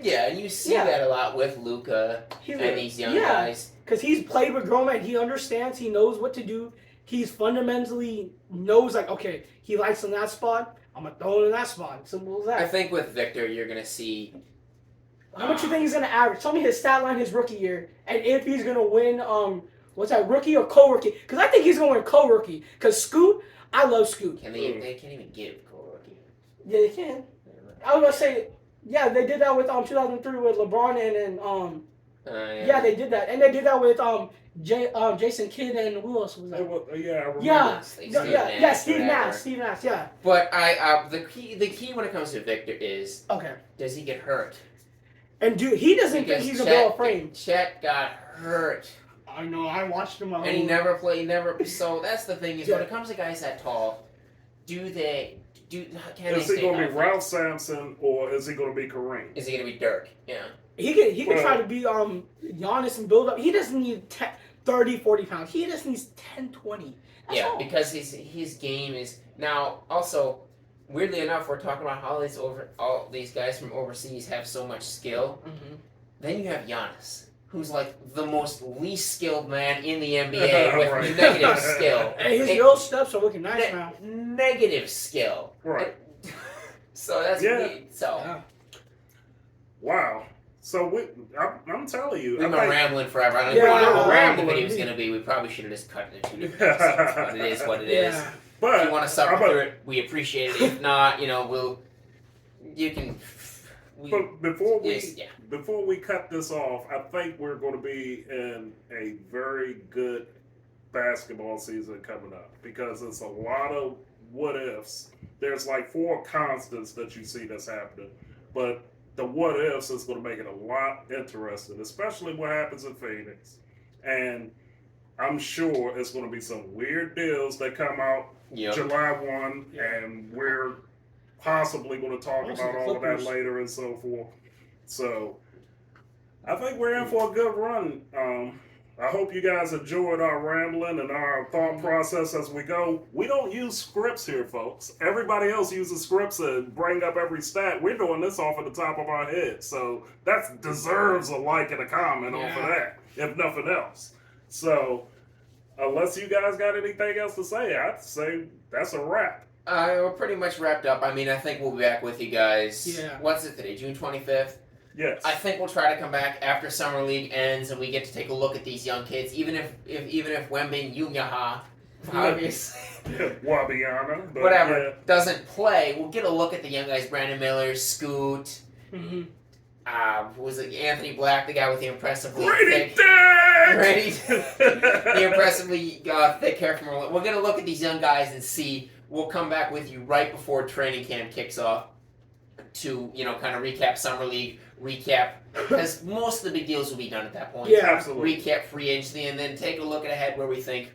[SPEAKER 3] Yeah, and you see
[SPEAKER 2] Yeah.
[SPEAKER 3] that a lot with Luka
[SPEAKER 2] He's
[SPEAKER 3] and these young
[SPEAKER 2] yeah.
[SPEAKER 3] guys.
[SPEAKER 2] Because he's played with grown men. He understands. He knows what to do. He's fundamentally knows, like, okay, he likes in that spot. I'm going to throw it in that spot. Simple as that.
[SPEAKER 3] I think with Victor, you're going to see...
[SPEAKER 2] How much you think he's gonna average? Tell me his stat line his rookie year, and if he's gonna win, what's that, rookie or co-rookie? Because I think he's gonna win co-rookie. Because Scoot, I love Scoot.
[SPEAKER 3] They can't even give co-rookie.
[SPEAKER 2] Yeah, they can. I was gonna say, yeah, they did that with 2003 with LeBron and yeah, they did that, and they did that with Jason Kidd and who else was that?
[SPEAKER 1] Yeah, I remember.
[SPEAKER 2] Yeah,
[SPEAKER 3] Steve
[SPEAKER 2] Steve
[SPEAKER 3] Nash,
[SPEAKER 2] Nash, yeah.
[SPEAKER 3] But the key when it comes to Victor is,
[SPEAKER 2] Okay.
[SPEAKER 3] does he get hurt?
[SPEAKER 2] And dude, he doesn't think he's a ball of frame.
[SPEAKER 3] Chet got hurt.
[SPEAKER 2] I know. I watched him.
[SPEAKER 3] And he never played. So that's the thing is, when it comes to guys that tall, can they
[SPEAKER 1] Is he
[SPEAKER 3] stay
[SPEAKER 1] going to be
[SPEAKER 3] healthy?
[SPEAKER 1] Ralph Sampson or is he going to be Kareem?
[SPEAKER 3] Is he going to be Dirk? Yeah.
[SPEAKER 2] He could try to be Giannis and build up. He doesn't need 30, 40 pounds. He just needs 10, 20. That's
[SPEAKER 3] Yeah,
[SPEAKER 2] all.
[SPEAKER 3] because his game is now also. Weirdly enough, we're talking about how all these guys from overseas have so much skill.
[SPEAKER 2] Mhm.
[SPEAKER 3] Then you have Giannis, who's like the most least skilled man in the NBA with
[SPEAKER 1] Right.
[SPEAKER 3] negative skill.
[SPEAKER 2] And his real steps are looking nice now.
[SPEAKER 3] Negative skill.
[SPEAKER 1] Right.
[SPEAKER 3] So that's so.
[SPEAKER 2] Yeah.
[SPEAKER 1] Wow. So I'm telling you.
[SPEAKER 3] We've been rambling forever. I don't
[SPEAKER 2] Yeah,
[SPEAKER 3] know how long the
[SPEAKER 1] rambling.
[SPEAKER 3] video was going to be. We probably should have just cut it into 2 different episodes, but it is what it is.
[SPEAKER 2] Yeah.
[SPEAKER 1] But
[SPEAKER 3] if you want to suffer through it, we appreciate it. If not, you can.
[SPEAKER 1] But before we cut this off, I think we're going to be in a very good basketball season coming up because it's a lot of what ifs. There's like 4 constants that you see that's happening, but the what ifs is going to make it a lot interesting, especially what happens in Phoenix. And I'm sure it's going to be some weird deals that come out July 1, and we're possibly going to talk about all of that later and so forth. So I think we're in for a good run. I hope you guys enjoyed our rambling and our thought process as we go. We don't use scripts here, folks. Everybody else uses scripts and bring up every stat. We're doing this off of the top of our head. So that deserves a like and a comment off of that, if nothing else. So unless you guys got anything else to say, I'd say that's a wrap.
[SPEAKER 3] We're pretty much wrapped up. I mean, I think we'll be back with you guys.
[SPEAKER 2] Yeah.
[SPEAKER 3] What's it today? June 25th?
[SPEAKER 1] Yes.
[SPEAKER 3] I think we'll try to come back after summer league ends and we get to take a look at these young kids. Even if Wembanyama, obviously,
[SPEAKER 1] Wabiana,
[SPEAKER 3] whatever, doesn't play, we'll get a look at the young guys. Brandon Miller, Scoot. Was it Anthony Black, the guy with the impressively thick, the impressively thick hair from Orlando. We're gonna look at these young guys and see. We'll come back with you right before training camp kicks off to kind of recap summer league, because most of the big deals will be done at that point.
[SPEAKER 1] Yeah, absolutely.
[SPEAKER 3] Recap free agency, and then take a look ahead where we think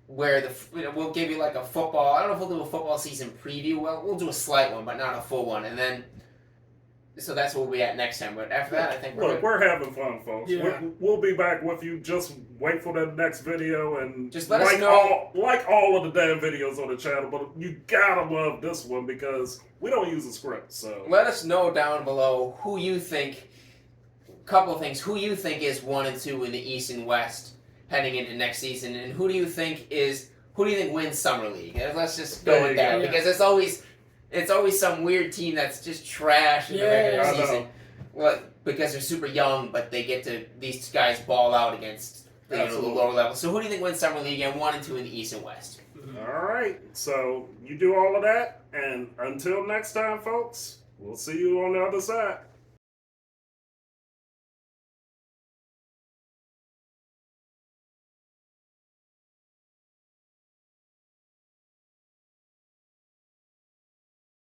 [SPEAKER 3] we'll give you like a football. I don't know if we'll do a football season preview. Well, we'll do a slight one, but not a full one, and then. So that's where we'll be at next time. But after that, I think
[SPEAKER 1] we're having fun, folks. Yeah. We'll be back with you. Just wait for the next video and
[SPEAKER 3] just let us know.
[SPEAKER 1] Like all of the damn videos on the channel, but you gotta love this one because we don't use a script. So
[SPEAKER 3] let us know down below who you think. Couple of things. Who you think is 1 and 2 in the East and West heading into next season, and who do you think wins Summer League? And let's just go with that because it's always some weird team that's just trash in the regular season. Well, because they're super young, but they get to these guys ball out against the lower level. So who do you think wins Summer League and 1 and 2 in the East and West?
[SPEAKER 1] All right. So you do all of that, and until next time, folks, we'll see you on the other side.